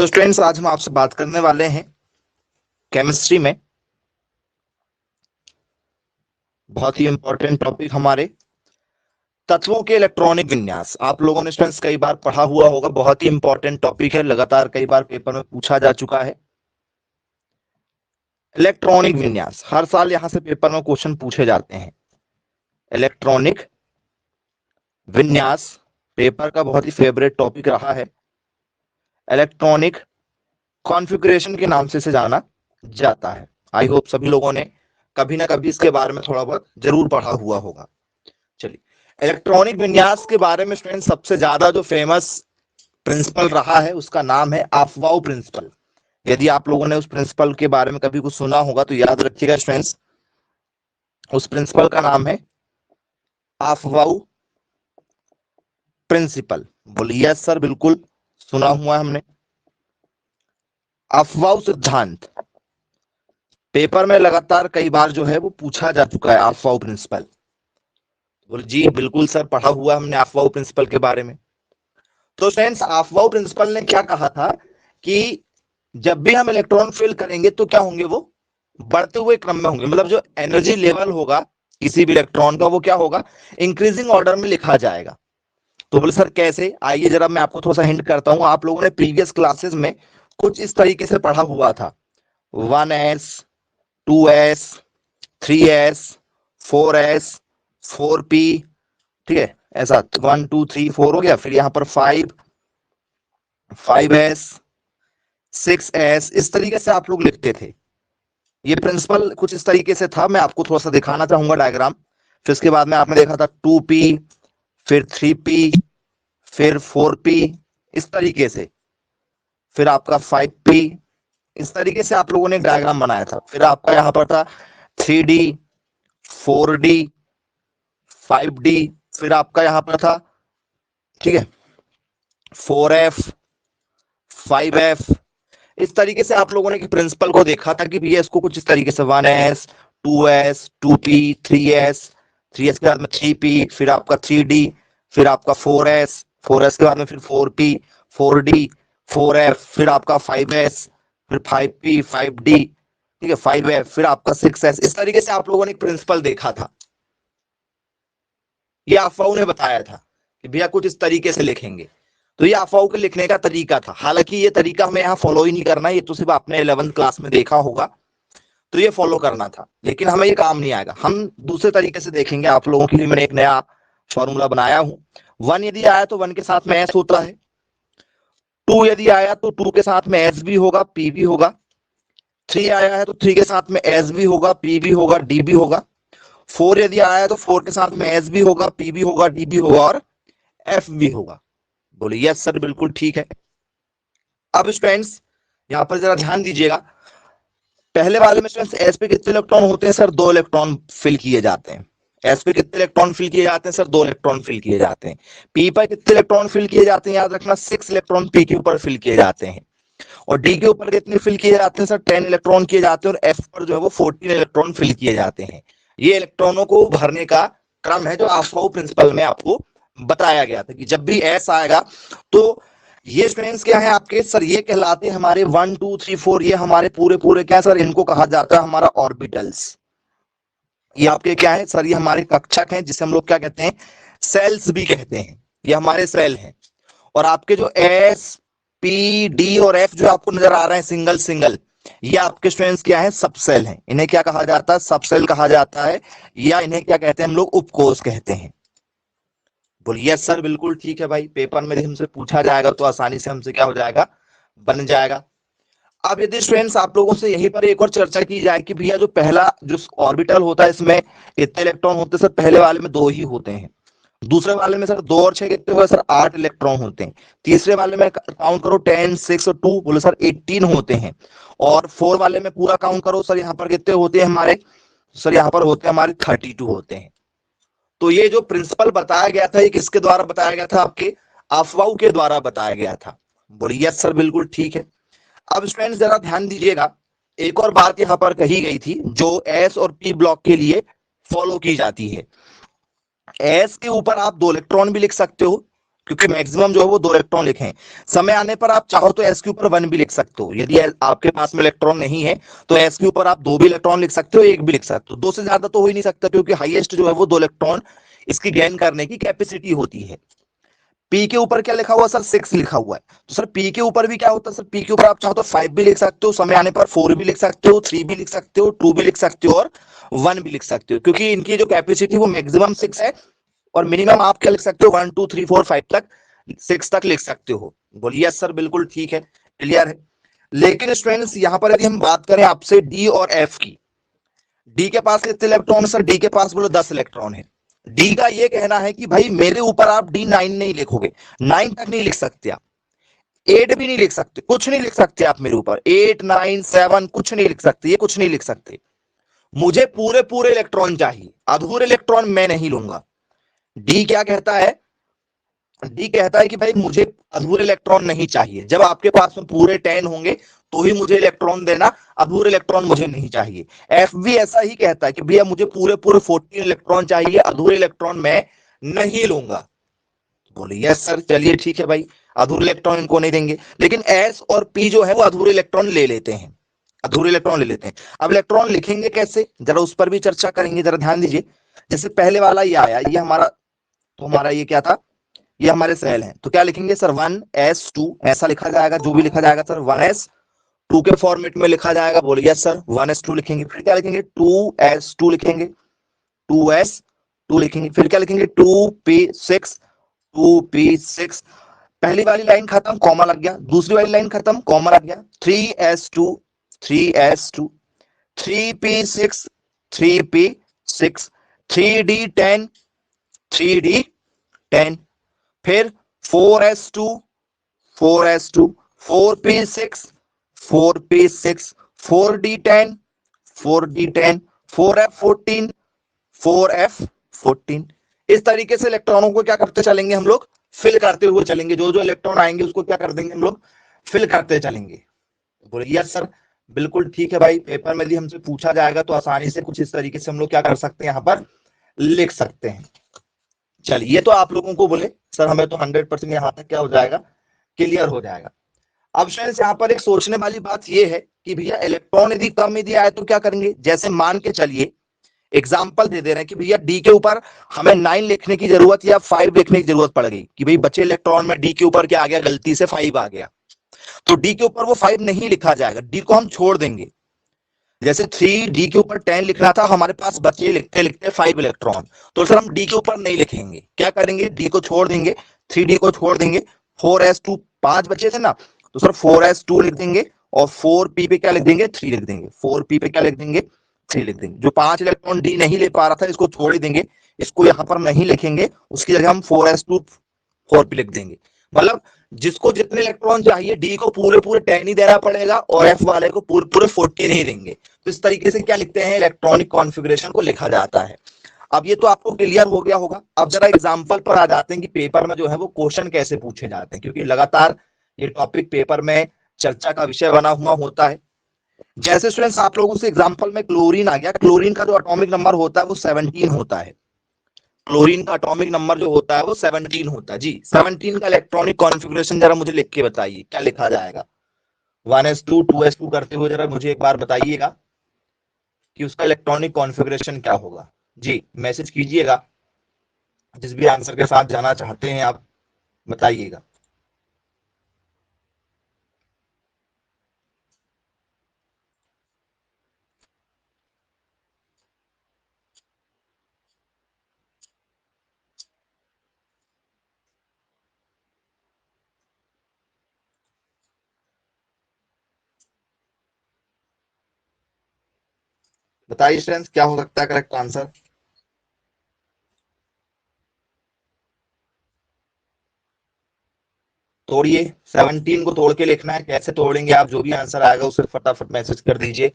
तो स्टूडेंट्स, आज हम आपसे बात करने वाले हैं केमिस्ट्री में बहुत ही इंपॉर्टेंट टॉपिक हमारे तत्वों के इलेक्ट्रॉनिक विन्यास। आप लोगों ने स्टूडेंट्स कई बार पढ़ा हुआ होगा, बहुत ही इंपॉर्टेंट टॉपिक है, लगातार कई बार पेपर में पूछा जा चुका है। इलेक्ट्रॉनिक विन्यास हर साल यहां से पेपर में क्वेश्चन पूछे जाते हैं। इलेक्ट्रॉनिक विन्यास पेपर का बहुत ही फेवरेट टॉपिक रहा है। इलेक्ट्रॉनिक कॉन्फ़िगरेशन के नाम से इसे जाना जाता है। आई होप सभी लोगों ने कभी ना कभी इसके बारे में थोड़ा बहुत जरूर पढ़ा हुआ होगा। चलिए, इलेक्ट्रॉनिक विन्यास के बारे में स्टूडेंट सबसे ज्यादा जो फेमस प्रिंसिपल रहा है उसका नाम है अफबाउ प्रिंसिपल। यदि आप लोगों ने उस प्रिंसिपल के बारे में कभी कुछ सुना होगा तो याद रखिएगा स्टूडेंट्स, उस प्रिंसिपल का नाम है अफबाउ प्रिंसिपल। बोलिए यस सर, बिल्कुल सुना हुआ है हमने। अफबाउ सिद्धांत पेपर में लगातार कई बार जो है वो पूछा जा चुका है। अफबाउ प्रिंसिपल, बोले जी बिल्कुल सर, पढ़ा हुआ हमने अफबाउ प्रिंसिपल के बारे में। तो फ्रेंड्स, अफबाउ प्रिंसिपल ने क्या कहा था कि जब भी हम इलेक्ट्रॉन फिल करेंगे तो क्या होंगे, वो बढ़ते हुए क्रम में होंगे। मतलब जो एनर्जी लेवल होगा किसी भी इलेक्ट्रॉन का वो क्या होगा, इंक्रीजिंग ऑर्डर में लिखा जाएगा। तो बोले सर कैसे, आइए जरा मैं आपको थोड़ा सा हिंट करता हूं। आप लोगों ने प्रीवियस क्लासेस में कुछ इस तरीके से पढ़ा हुआ था, 1s 2s 3s 4s 4p, ठीक है, ऐसा 1 2 3 4 हो गया। फिर यहां पर 5s 6s, इस तरीके से आप लोग लिखते थे। ये प्रिंसिपल कुछ इस तरीके से था। मैं आपको थोड़ा सा दिखाना चाहूंगा डायग्राम। फिर इसके बाद में आपने देखा था 2p, फिर 3p, फिर 4p, इस तरीके से, फिर आपका 5p, इस तरीके से आप लोगों ने डायग्राम बनाया था। फिर आपका यहाँ पर था 3d 4d 5d, फिर आपका यहाँ पर था, ठीक है, 4f 5f। इस तरीके से आप लोगों ने प्रिंसिपल को देखा था कि भैया इसको कुछ इस तरीके से 1s 2s 2p 3s के बाद में 3p, फिर आपका 3d, फिर आपका 4s के बाद में फिर 4p 4d 4f, फिर आपका 5s, फिर 5p 5d, ठीक है, 5f, फिर आपका 6s। इस तरीके से आप लोगों ने प्रिंसिपल देखा था। ये अफवाह ने बताया था कि भैया कुछ इस तरीके से लिखेंगे। तो ये अफवाह के लिखने का तरीका था। हालांकि ये तरीका हमें यहाँ फॉलो ही नहीं करना, ये तो सिर्फ आपने 11th क्लास में देखा होगा, तो ये फॉलो करना था, लेकिन हमें ये काम नहीं आएगा। हम दूसरे तरीके से देखेंगे। आप लोगों के लिए मैंने एक नया फॉर्मूला बनाया हूं। 1 यदि आया तो 1 के साथ में एस होता है। 2 यदि आया तो 2 के साथ में एस भी होगा, पी भी होगा। 3 आया है तो 3 के साथ में एस भी होगा, पी भी होगा, डी भी होगा। 4 यदि आया तो 4 के साथ में एस भी होगा, पी भी होगा, डी भी होगा और एफ भी होगा। बोलिए यस सर, बिल्कुल ठीक है। अब स्टूडेंट्स यहां पर जरा ध्यान दीजिएगा। पहले वाले में स्टूडेंट्स एस पे कितने इलेक्ट्रॉन होते हैं सर, 2 इलेक्ट्रॉन फिल किए जाते हैं। एस पे कितने इलेक्ट्रॉन फिल किए जाते हैं सर, 2 इलेक्ट्रॉन फिल किए जाते हैं। पी पर कितने इलेक्ट्रॉन फिल किए जाते हैं, याद रखना 6 इलेक्ट्रॉन पी के ऊपर फिल किए जाते हैं। और डी के ऊपर कितने फिल किए जाते हैं सर, 10 इलेक्ट्रॉन किए जाते हैं। और एफ पर जो है वो 14 इलेक्ट्रॉन फिल किए जाते हैं। ये इलेक्ट्रॉनों को भरने का क्रम है जो अफबाउ प्रिंसिपल में आपको बताया गया था कि जब भी एस आएगा तो ये स्टूडेंट्स क्या है आपके सर, ये कहलाते हैं हमारे 1 2 3 4, ये हमारे पूरे पूरे क्या सर, इनको कहा जाता है हमारा ऑर्बिटल्स। ये आपके क्या है सर, ये हमारे कक्षक हैं, जिसे हम लोग क्या कहते हैं, सेल्स भी कहते हैं। ये हमारे सेल हैं। और आपके जो एस पी डी और एफ जो आपको नजर आ रहे हैं सिंगल सिंगल, ये आपके स्टूडेंट्स क्या है, सबसेल हैं। इन्हें क्या कहा जाता है, सबसेल कहा जाता है, या इन्हें क्या कहते हैं हम लोग, उपकोष कहते हैं। बोलिए सर, बिल्कुल ठीक है भाई। पेपर में हमसे पूछा जाएगा तो आसानी से हमसे क्या हो जाएगा, बन जाएगा। अब यदि स्टूडेंट्स आप लोगों से यहीं पर एक और चर्चा की जाए कि भैया जो पहला जो ऑर्बिटल होता है इसमें कितने इलेक्ट्रॉन होते हैं सर, पहले वाले में 2 ही होते हैं। दूसरे वाले में सर 2 और 6 कितने हुए सर, 8 इलेक्ट्रॉन होते हैं। तीसरे वाले में काउंट करो 10 6 और 2, बोले सर 18 होते हैं। और 4 वाले में पूरा काउंट करो सर, यहाँ पर कितने होते हैं हमारे सर, यहाँ पर होते हैं हमारे 32 होते हैं। तो ये जो प्रिंसिपल बताया गया था ये किसके द्वारा बताया गया था, आपके अफवाह के द्वारा बताया गया था। बोलिए सर, बिल्कुल ठीक है। अब स्टूडेंट्स जरा ध्यान दीजिएगा, एक और बात यहां पर कही गई थी जो एस और पी ब्लॉक के लिए फॉलो की जाती है। एस के ऊपर आप 2 इलेक्ट्रॉन भी लिख सकते हो, क्योंकि मैक्सिमम जो है वो 2 इलेक्ट्रॉन लिखे हैं। समय आने पर आप चाहो तो एस के ऊपर 1 भी लिख सकते हो, यदि आपके पास में इलेक्ट्रॉन नहीं है तो एस के ऊपर आप 2 भी इलेक्ट्रॉन लिख सकते हो, 1 भी लिख सकते हो। 2 से ज्यादा तो हो ही नहीं सकता, क्योंकि हाईएस्ट जो है वो 2 इलेक्ट्रॉन इसकी गेन करने की कैपेसिटी होती है। पी के ऊपर क्या लिखा हुआ सर, 6 लिखा हुआ है। तो सर पी के ऊपर भी क्या होता है सर, पी के ऊपर आप चाहो तो 5 भी लिख सकते हो, समय आने पर 4 भी लिख सकते हो, 3 भी लिख सकते हो, 2 भी लिख सकते हो और 1 भी लिख सकते हो, क्योंकि इनकी जो कैपेसिटी वो मैक्सिमम 6 है और मिनिमम आप क्या लिख सकते हो, 1 2 3 4 5 तक, 6 तक लिख सकते हो। बोलिए यस सर, बिल्कुल ठीक है, क्लियर है। लेकिन स्टूडेंट्स यहाँ पर यदि हम बात करें आपसे डी और एफ की, डी के पास कितने इलेक्ट्रॉन, सर डी के पास बोलो 10 इलेक्ट्रॉन है। डी का ये कहना है कि भाई मेरे ऊपर आप डी 9 नहीं लिखोगे, 9 तक नहीं लिख सकते आप, 8 भी नहीं लिख सकते, कुछ नहीं लिख सकते आप मेरे ऊपर, 8 9 7 कुछ नहीं लिख सकते, ये कुछ नहीं लिख सकते। मुझे पूरे पूरे इलेक्ट्रॉन चाहिए, अधूरे इलेक्ट्रॉन मैं नहीं लूंगा। डी क्या कहता है, डी कहता है कि भाई मुझे अधूरे इलेक्ट्रॉन नहीं चाहिए, जब आपके पास में पूरे 10 होंगे तो ही मुझे इलेक्ट्रॉन देना, अधूरे इलेक्ट्रॉन मुझे नहीं चाहिए। एफ भी ऐसा ही कहता है कि भैया मुझे पूरे पूरे 14 इलेक्ट्रॉन चाहिए, अधूरे इलेक्ट्रॉन मैं नहीं लूंगा। बोले यस सर, चलिए ठीक है भाई, अधूरे इलेक्ट्रॉन इनको नहीं देंगे। लेकिन एस और पी जो है वो अधूरे इलेक्ट्रॉन ले लेते हैं, अधूरे इलेक्ट्रॉन ले लेते हैं। अब इलेक्ट्रॉन लिखेंगे कैसे, जरा उस पर भी चर्चा करेंगे, जरा ध्यान दीजिए। जैसे पहले वाला ये आया, ये हमारा, तो हमारा ये क्या था, ये हमारे सेल हैं, तो क्या लिखेंगे सर, 1s2 ऐसा लिखा जाएगा, जो भी लिखा जाएगा सर 1s2 के फॉर्मेट में लिखा जाएगा। बोलिए यस सर, 1s2 लिखेंगे। फिर क्या लिखेंगे, 2s2 लिखेंगे, 2s2 लिखेंगे। फिर क्या लिखेंगे, 2p6, 2p6। पहली वाली लाइन खत्म, कॉमा लग गया, दूसरी वाली लाइन खत्म, कॉमा लग गया। 3s2, 3s2, 3p6, 3p6, 3d10, 3d10। फिर 4s2, 4s2, 4p6, 4p6, 4d10, 4d10, 4f14, 4f14। इस तरीके से इलेक्ट्रॉनों को क्या करते चलेंगे हम लोग, फिल करते हुए चलेंगे, जो जो इलेक्ट्रॉन आएंगे उसको क्या कर देंगे हम लोग, फिल करते चलेंगे। बोलिए यस सर, बिल्कुल ठीक है भाई, पेपर में यदि हमसे पूछा जाएगा तो आसानी से कुछ इस तरीके से हम लोग क्या कर सकते हैं, यहाँ पर लिख सकते हैं। चलिए, ये तो आप लोगों को बोले सर हमें तो 100% यहाँ तक क्या हो जाएगा, क्लियर हो जाएगा। अब फ्रेंड्स यहाँ पर एक सोचने वाली बात ये है कि भैया इलेक्ट्रॉन यदि कम यदि आए तो क्या करेंगे। जैसे मान के चलिए, एग्जाम्पल दे दे रहे हैं कि भैया डी के ऊपर हमें 9 लिखने की जरूरत या 5 लिखने की जरूरत पड़ गई, कि भाई बचे इलेक्ट्रॉन में डी के ऊपर क्या आ गया, गलती से 5 आ गया, तो डी के ऊपर वो 5 नहीं लिखा जाएगा, डी को हम छोड़ देंगे। जैसे 3 डी के ऊपर 10 लिखना था, हमारे पास बचे लिखते लिखते 5 इलेक्ट्रॉन, तो सर हम डी के ऊपर नहीं लिखेंगे, क्या करेंगे, डी को छोड़ देंगे, 3 डी को छोड़ देंगे, 4s2 5 बचे थे ना, तो सर 4s2 लिख देंगे और 4p पे क्या लिख देंगे, 3 लिख देंगे, 4p पे क्या लिख देंगे, 3 लिख देंगे। जो 5 इलेक्ट्रॉन डी नहीं ले पा रहा था इसको छोड़ ही देंगे, इसको यहाँ पर नहीं लिखेंगे, उसकी जगह हम 4s2 4p लिख देंगे। मतलब जिसको जितने इलेक्ट्रॉन चाहिए डी को पूरे पूरे 10 ही देना पड़ेगा और एफ वाले को पूरे पूरे 14 ही देंगे। तो इस तरीके से क्या लिखते हैं, इलेक्ट्रॉनिक कॉन्फ़िगरेशन को लिखा जाता है। अब ये तो आपको क्लियर हो गया होगा। अब जरा एग्जांपल पर आ जाते हैं कि पेपर में जो है वो क्वेश्चन कैसे पूछे जाते हैं, क्योंकि लगातार ये टॉपिक पेपर में चर्चा का विषय बना हुआ होता है। जैसे स्टूडेंट्स आप लोगों से एग्जांपल में क्लोरीन आ गया, क्लोरीन का जो एटॉमिक नंबर होता है वो 17 होता है। क्लोरीन का एटॉमिक नंबर जो होता है वो 17 होता है जी। 17 का इलेक्ट्रॉनिक कॉन्फ़िगरेशन जरा मुझे लिख के बताइए, क्या लिखा जाएगा। 1s2 2s2 करते हुए जरा मुझे एक बार बताइएगा कि उसका इलेक्ट्रॉनिक कॉन्फ़िगरेशन क्या होगा। जी मैसेज कीजिएगा, जिस भी आंसर के साथ जाना चाहते हैं आप बताइएगा। बताइए स्टूडेंट्स, क्या हो सकता है करेक्ट आंसर। तोड़िए, 17 को तोड़ के लिखना है, कैसे तोड़ेंगे आप, जो भी आंसर आएगा उसे फटाफट मैसेज कर दीजिए।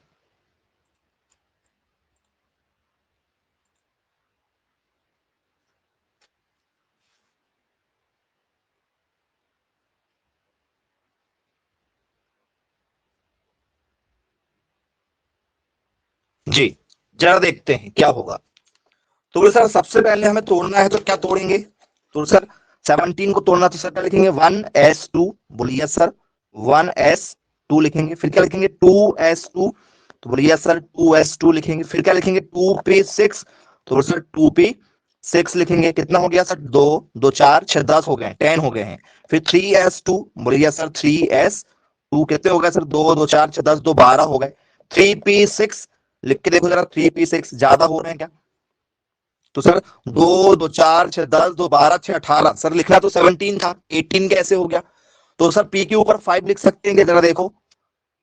जी जरा देखते हैं क्या होगा। तो सर सबसे पहले हमें तोड़ना है तो क्या तोड़ेंगे, तो सर 17 को तोड़ना तो सर क्या लिखेंगे 1s2, बोलिए सर 1s2 लिखेंगे। फिर क्या लिखेंगे 2s2, तो बोलिए सर 2s2 लिखेंगे। फिर क्या लिखेंगे 2p6, तो सर 2p6 लिखेंगे। कितना हो गया सर 2 2 4 6 10 हो गए, 10 हो गए हैं। फिर 3s2, बोलिए सर 3s2 कितने हो गए सर 2 2 4 6 10 2 12 हो गए। 3p6 लिख के देखो जरा, 3p6 ज्यादा हो रहे हैं क्या? तो सर 2 2 4 6 10 2 12 6 18, सर लिखना तो 17 था, 18 कैसे हो गया? तो सर पी के ऊपर 5 लिख सकते हैं क्या? जरा देखो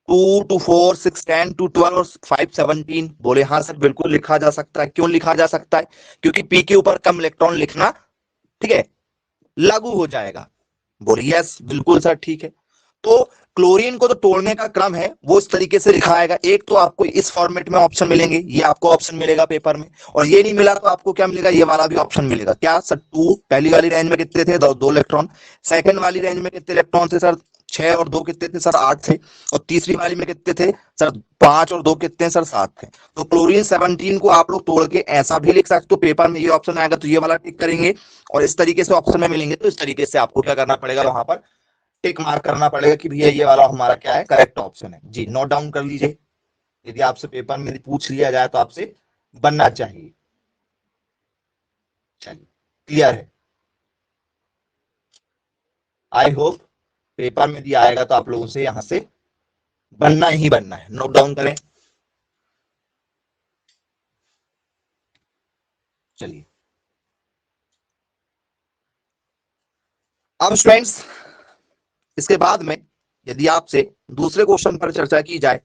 2 2 4 6 10 2 12 और 5 17। बोले हाँ सर बिल्कुल लिखा जा सकता है। क्यों लिखा जा सकता है? क्योंकि पी के ऊपर कम इलेक्ट्रॉन लिखना, ठीक है, लागू हो जाएगा। बोले यस बिल्कुल सर ठीक है। तो क्लोरीन को तो तोड़ने का क्रम है वो इस तरीके से लिखा आएगा। एक तो आपको इस फॉर्मेट में ऑप्शन मिलेंगे, ये आपको ऑप्शन मिलेगा पेपर में, और ये नहीं मिला तो आपको क्या मिलेगा, ये वाला भी ऑप्शन मिलेगा। क्या सर 2 पहली वाली रेंज में कितने थे 2 इलेक्ट्रॉन, सेकंड वाली रेंज में कितने इलेक्ट्रॉन थे सर 6 और 2 कितने थे सर 8 थे, और तीसरी वाली में कितने थे सर 5 और 2 कितने सर 7 थे। तो क्लोरीन 17 को आप लोग तोड़ के ऐसा भी लिख सकते हो, पेपर में ये ऑप्शन आएगा तो ये वाला टिक करेंगे, और इस तरीके से ऑप्शन में मिलेंगे तो इस तरीके से आपको क्या करना पड़ेगा, वहां पर टिक मार्क करना पड़ेगा कि भैया ये वाला हमारा क्या है, करेक्ट ऑप्शन है जी। नोट डाउन कर लीजिए, यदि आपसे पेपर में पूछ लिया जाए तो आपसे बनना चाहिए। चलिए क्लियर है, आई होप पेपर में दिया आएगा तो आप लोगों से यहां से बनना ही बनना है। नोट डाउन करें। चलिए अब स्टूडेंट्स इसके बाद में यदि आपसे दूसरे क्वेश्चन पर चर्चा की जाए,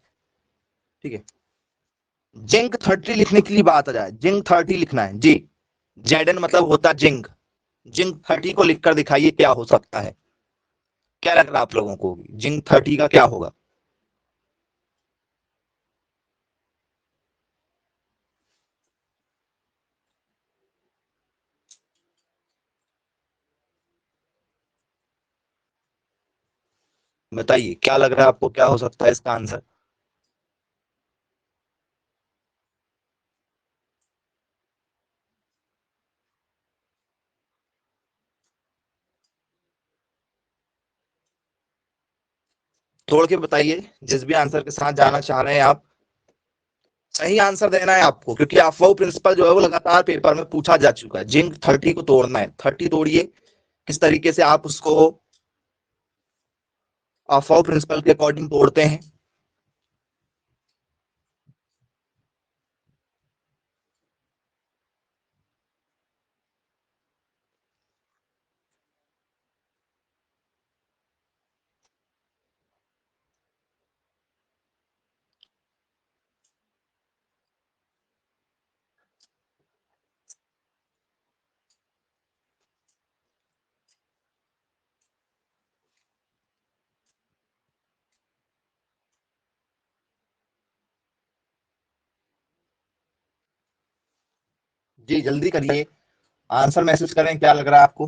ठीक है, जिंक 30 लिखने के लिए बात आ जाए, जिंक 30 लिखना है जी, जेडन मतलब होता है जिंक। जिंक 30 को लिखकर दिखाइए क्या हो सकता है, क्या लग रहा है आप लोगों को जिंक 30 का क्या होगा? बताइए क्या लग रहा है आपको, क्या हो सकता है इसका आंसर? तोड़ के बताइए, जिस भी आंसर के साथ जाना चाह रहे हैं आप। सही आंसर देना है आपको, क्योंकि अफवाह प्रिंसिपल जो है वो लगातार पेपर में पूछा जा चुका है। जिंक 30 को तोड़ना है, 30 तोड़िए। किस तरीके से आप उसको अफवाह प्रिंसिपल के अकॉर्डिंग तोड़ते हैं? जी जल्दी करिए, आंसर मैसेज करें, क्या लग रहा है आपको?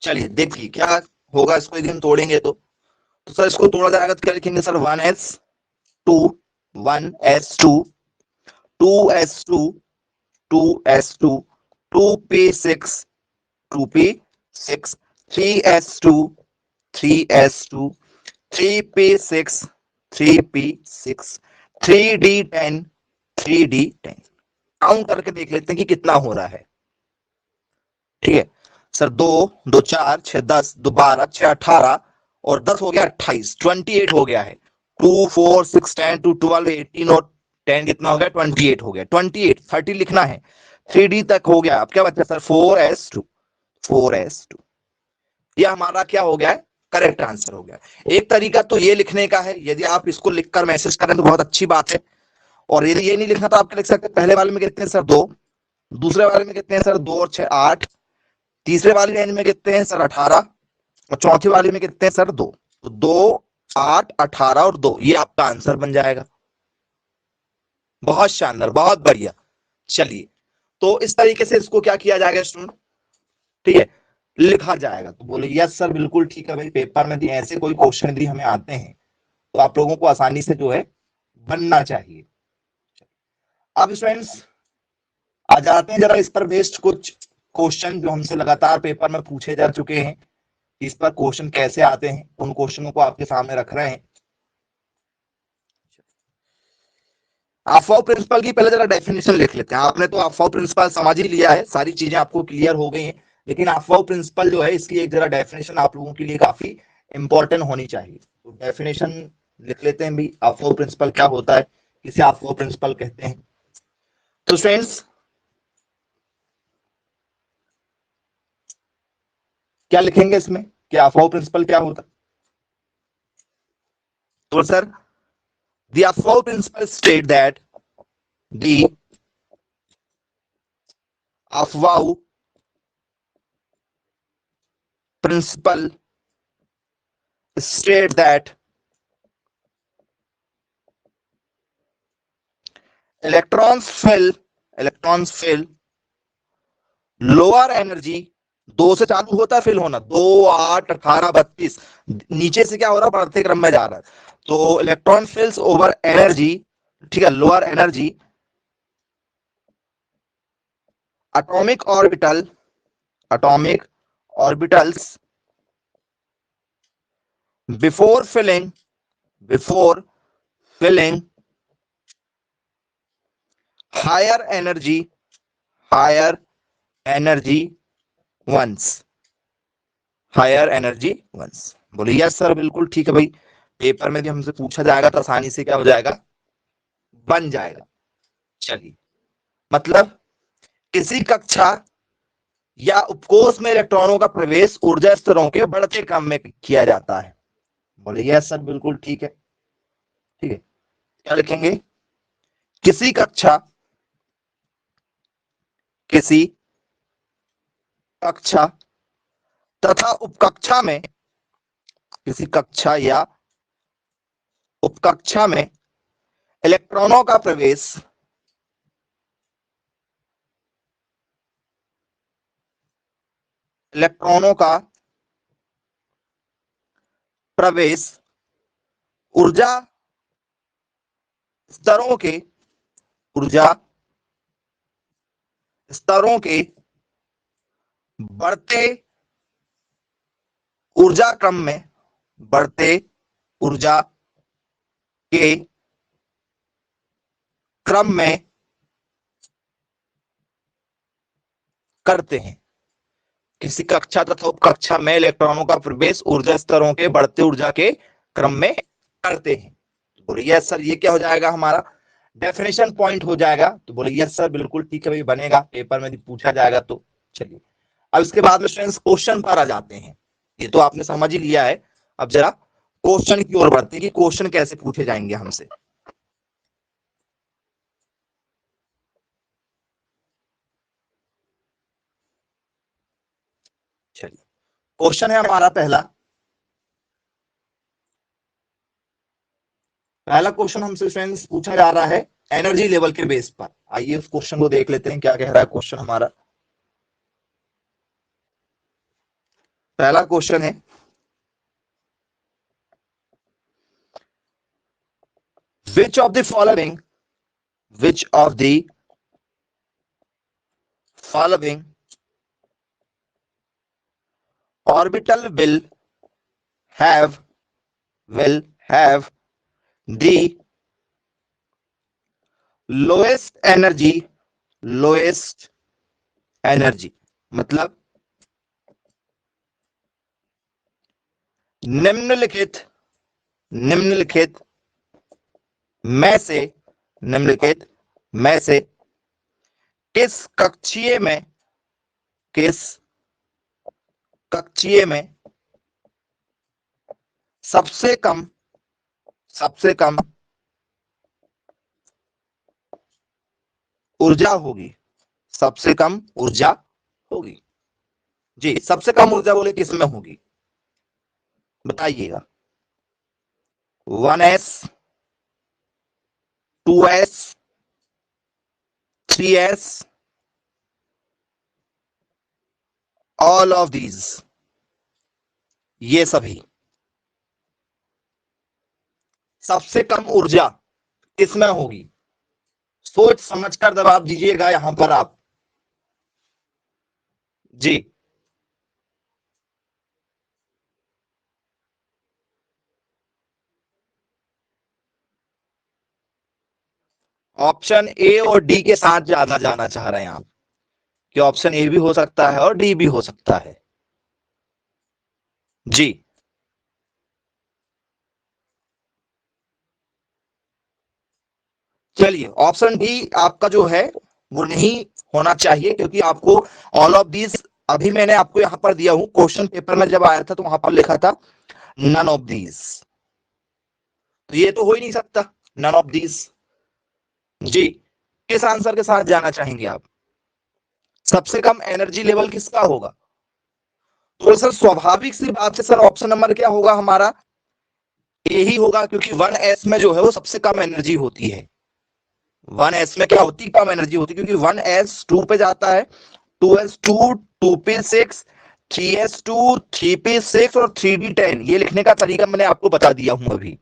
चलिए देखिए क्या होगा इसको यदि हम तोड़ेंगे तो सर इसको तोड़ा जाएगा तो क्या लिखेंगे sir 1s2, 1s2, 2s2, 2s2, 2p6, 2p6, 3s2, 3s2, 3p6, 3p6, 3d10, 3d10। Count करके देख लेते हैं कि कितना हो रहा है, ठीक है सर। 2 2 4 6 10 2 12 6 18 और 10 हो गया 28, 28 हो गया है। 2 4 6 10 2 12 18 और 10 कितना हो गया 28 हो गया। 28 30 लिखना है, 3d तक हो गया। अब क्या बचा सर 4s2, 4s2। ये हमारा क्या हो गया है, करेक्ट आंसर हो गया। एक तरीका तो ये लिखने का है, यदि आप इसको लिखकर मैसेज करें तो बहुत अच्छी बात है। और यदि ये नहीं लिखना तो आप लिख सकते हैं पहले वाले में कितने हैं सर 2, दूसरे वाले में कितने हैं सर 2 और 6 8, तीसरे वाली रेंज में कितने हैं सर 18, और चौथी वाली में कितने हैं सर 2। तो 2 8 18 और 2, ये आपका आंसर बन जाएगा। बहुत शानदार, बहुत बढ़िया। चलिए तो इस तरीके से इसको क्या किया जाएगा स्टूडेंट, ठीक है, लिखा जाएगा। तो बोले यस सर बिल्कुल ठीक है भाई, पेपर में भी ऐसे कोई क्वेश्चन यदि हमें आते हैं तो आप लोगों को आसानी से जो है बनना चाहिए। अब स्टूडेंट्स आ जाते हैं जरा इस पर बेस्ड कुछ क्वेश्चन जो हमसे लगातार पेपर में पूछे जा चुके हैं, इस पर क्वेश्चन कैसे आते हैं उन क्वेश्चनों को आपके सामने रख रहे हैं। अफवाह प्रिंसिपल की पहले जरा डेफिनेशन लिख लेते हैं। आपने तो अफवाह प्रिंसिपल समझ ही लिया है, सारी चीजें आपको क्लियर हो गई हैं, लेकिन अफवाह प्रिंसिपल जो है इसकी एक जरा डेफिनेशन आप लोगों के लिए काफी इंपॉर्टेंट होनी चाहिए। तो डेफिनेशन लिख लेते हैं भी, अफवाह प्रिंसिपल क्या होता है, किसे अफवाह प्रिंसिपल कहते हैं। तो फ्रेंड्स क्या लिखेंगे इसमें कि अफवाह प्रिंसिपल क्या होता है? तो सर the अफवाह प्रिंसिपल स्टेट दैट the अफवाह principle state that electrons fill lower energy, 2 से चालू होता है फिल होना, 2 8 18 32 नीचे से क्या हो रहा है, बढ़ते क्रम में जा रहा है। तो इलेक्ट्रॉन फिल्स ओवर एनर्जी, ठीक है, lower energy atomic orbitals before filling higher energy ones। बोले यस सर बिल्कुल ठीक है भाई, पेपर में भी हमसे पूछा जाएगा तो आसानी से क्या हो जाएगा, बन जाएगा। चलिए, मतलब किसी कक्षा या उपकोष में इलेक्ट्रॉनों का प्रवेश ऊर्जा स्तरों के बढ़ते क्रम में किया जाता है। बोले यस सर बिल्कुल ठीक है। ठीक है, क्या लिखेंगे, किसी कक्षा तथा उपकक्षा में, किसी कक्षा या उपकक्षा में इलेक्ट्रॉनों का प्रवेश ऊर्जा स्तरों के ऊर्जा स्तरों के बढ़ते ऊर्जा क्रम में, बढ़ते ऊर्जा के क्रम में करते हैं। किसी कक्षा तथा उपकक्षा में इलेक्ट्रॉनों का प्रवेश ऊर्जा स्तरों के बढ़ते ऊर्जा के क्रम में करते हैं। तो बोले यस सर, ये क्या हो जाएगा, हमारा डेफिनेशन पॉइंट हो जाएगा। तो बोले यस सर बिल्कुल ठीक है भाई, बनेगा, पेपर में पूछा जाएगा। तो चलिए, अब इसके बाद में स्टूडेंट्स क्वेश्चन पर आ जाते हैं। ये तो आपने समझ ही लिया है, अब जरा क्वेश्चन की ओर बढ़ते हैं कि क्वेश्चन कैसे पूछे जाएंगे हमसे। चलिए, क्वेश्चन है हमारा पहला क्वेश्चन हमसे फ्रेंड्स पूछा जा रहा है एनर्जी लेवल के बेस पर। आइए उस क्वेश्चन को देख लेते हैं, क्या कह रहा है क्वेश्चन हमारा। पहला क्वेश्चन है, which of the following orbital have will have the lowest energy, मतलब निम्नलिखित में से किस कक्षीय में सबसे कम ऊर्जा होगी, सबसे कम ऊर्जा होगी। जी, सबसे कम ऊर्जा बोले किस में होगी, बताइएगा। 1s, 2s, 3s all of these, ये सभी। सबसे कम ऊर्जा किसमें होगी? सोच समझकर जवाब दीजिएगा यहां पर आप जी। ऑप्शन ए और डी के साथ ज्यादा जाना चाह रहे हैं आप, कि ऑप्शन ए भी हो सकता है और डी भी हो सकता है जी। चलिए, ऑप्शन डी आपका जो है वो नहीं होना चाहिए, क्योंकि आपको ऑल ऑफ दीज अभी मैंने आपको यहां पर दिया हूं, क्वेश्चन पेपर में जब आया था तो वहां पर लिखा था नन ऑफ दीज, तो ये तो हो ही नहीं सकता नन ऑफ दीज जी। किस आंसर के साथ जाना चाहेंगे आप? सबसे कम एनर्जी लेवल किसका होगा? तो सर स्वाभाविक सी बात है सर, ऑप्शन नंबर क्या होगा हमारा? ए ही होगा, क्योंकि 1s में जो है वो सबसे कम एनर्जी होती है। 1s में क्या होती है? कम एनर्जी होती है, क्योंकि 1s 2 पे जाता है, 2s2 2p6 3s2 3p6 और 3d10, ये लिखने का तरीका मैंने आपको बता दिया हूं अभी।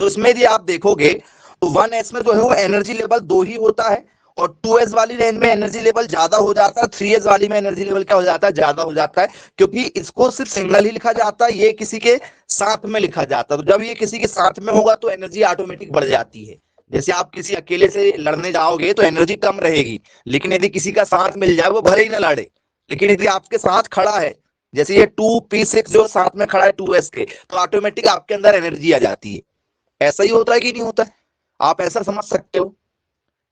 तो इसमें यदि आप देखोगे तो 1s में जो है वो एनर्जी लेवल 2 ही होता है, और 2s वाली रेंज में एनर्जी लेवल ज्यादा हो जाता है, 3s वाली में एनर्जी लेवल क्या हो जाता है? ज्यादा हो जाता है, क्योंकि इसको सिर्फ सिंगल ही लिखा जाता है, ये किसी के साथ में लिखा जाता है। तो जब ये किसी के साथ में होगा तो एनर्जी ऑटोमेटिक बढ़ जाती है। जैसे आप किसी अकेले से लड़ने जाओगे तो एनर्जी कम रहेगी, लेकिन यदि किसी का साथ मिल जाए वो भले ही ना लड़े, लेकिन यदि आपके साथ खड़ा है, जैसे ये 2p6 जो साथ में खड़ा है 2s के, तो ऑटोमेटिक आपके अंदर एनर्जी आ जाती है। ऐसा ही होता है कि नहीं होता है? आप ऐसा समझ सकते हो,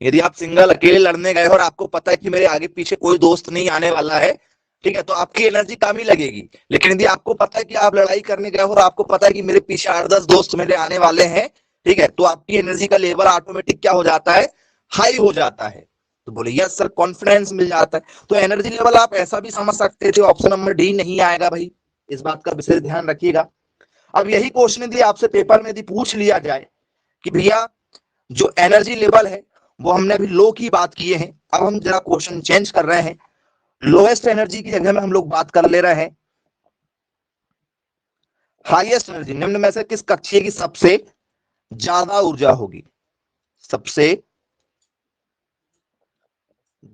यदि आप सिंगल अकेले लड़ने गए और आपको पता है कि मेरे आगे पीछे कोई दोस्त नहीं आने वाला है, ठीक है, तो आपकी एनर्जी कम ही लगेगी। लेकिन यदि आपको पता है कि आप लड़ाई करने गए और आपको पता है कि मेरे पीछे 8-10 दोस्त मेरे आने वाले हैं, ठीक है, तो आपकी एनर्जी का लेवल ऑटोमेटिक क्या हो जाता है? हाई हो जाता है। तो बोले यस सर, कॉन्फिडेंस मिल जाता है। तो एनर्जी लेवल आप ऐसा भी समझ सकते थे, ऑप्शन नंबर डी नहीं आएगा भाई, इस बात का विशेष ध्यान रखिएगा। अब यही क्वेश्चन यदि आपसे पेपर में यदि पूछ लिया जाए कि भैया जो एनर्जी लेवल है वो हमने अभी लो की बात किए हैं, अब हम जरा क्वेश्चन चेंज कर रहे हैं, लोएस्ट एनर्जी की जगह में हम लोग बात कर ले रहे हैं हाईएस्ट एनर्जी। निम्न में से किस कक्षीय की सबसे ज्यादा ऊर्जा होगी? सबसे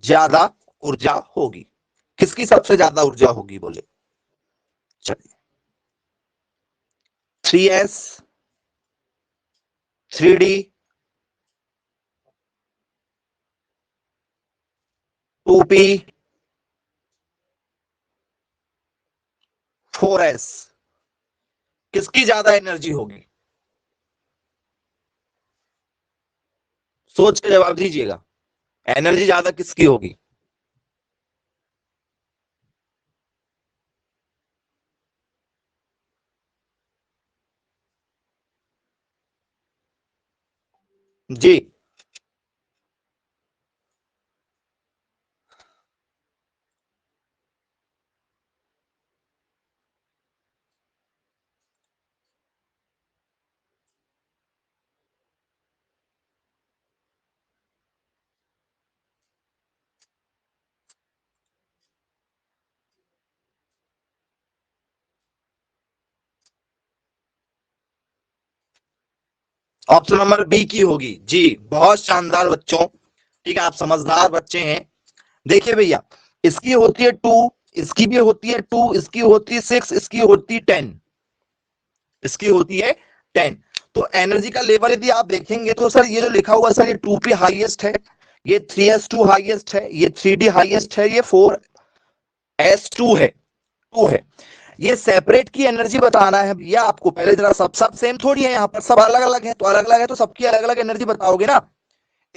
ज्यादा ऊर्जा होगी, किसकी सबसे ज्यादा ऊर्जा होगी? बोले चलिए, 3s 3d 2p 4s, किसकी ज्यादा एनर्जी होगी? सोच के जवाब दीजिएगा, एनर्जी ज्यादा किसकी होगी? जी। ऑप्शन नंबर बी की होगी जी। बहुत शानदार बच्चों, ठीक है, आप समझदार बच्चे हैं। देखिए भैया, इसकी होती है 2, इसकी भी होती है 2, इसकी होती है 6, इसकी होती है 10, इसकी होती है 10। तो एनर्जी का लेवल यदि आप देखेंगे तो सर ये जो लिखा हुआ सर, ये 2p हाईएस्ट है, ये 3s2 हाईएस्ट है, ये 3d हाईएस्ट है, ये 4s2 है, 2 है। ये सेपरेट की एनर्जी बताना है भैया आपको। पहले जरा सब सेम थोड़ी है, यहाँ पर सब अलग अलग है, तो अलग अलग है तो सबकी अलग अलग एनर्जी बताओगे ना।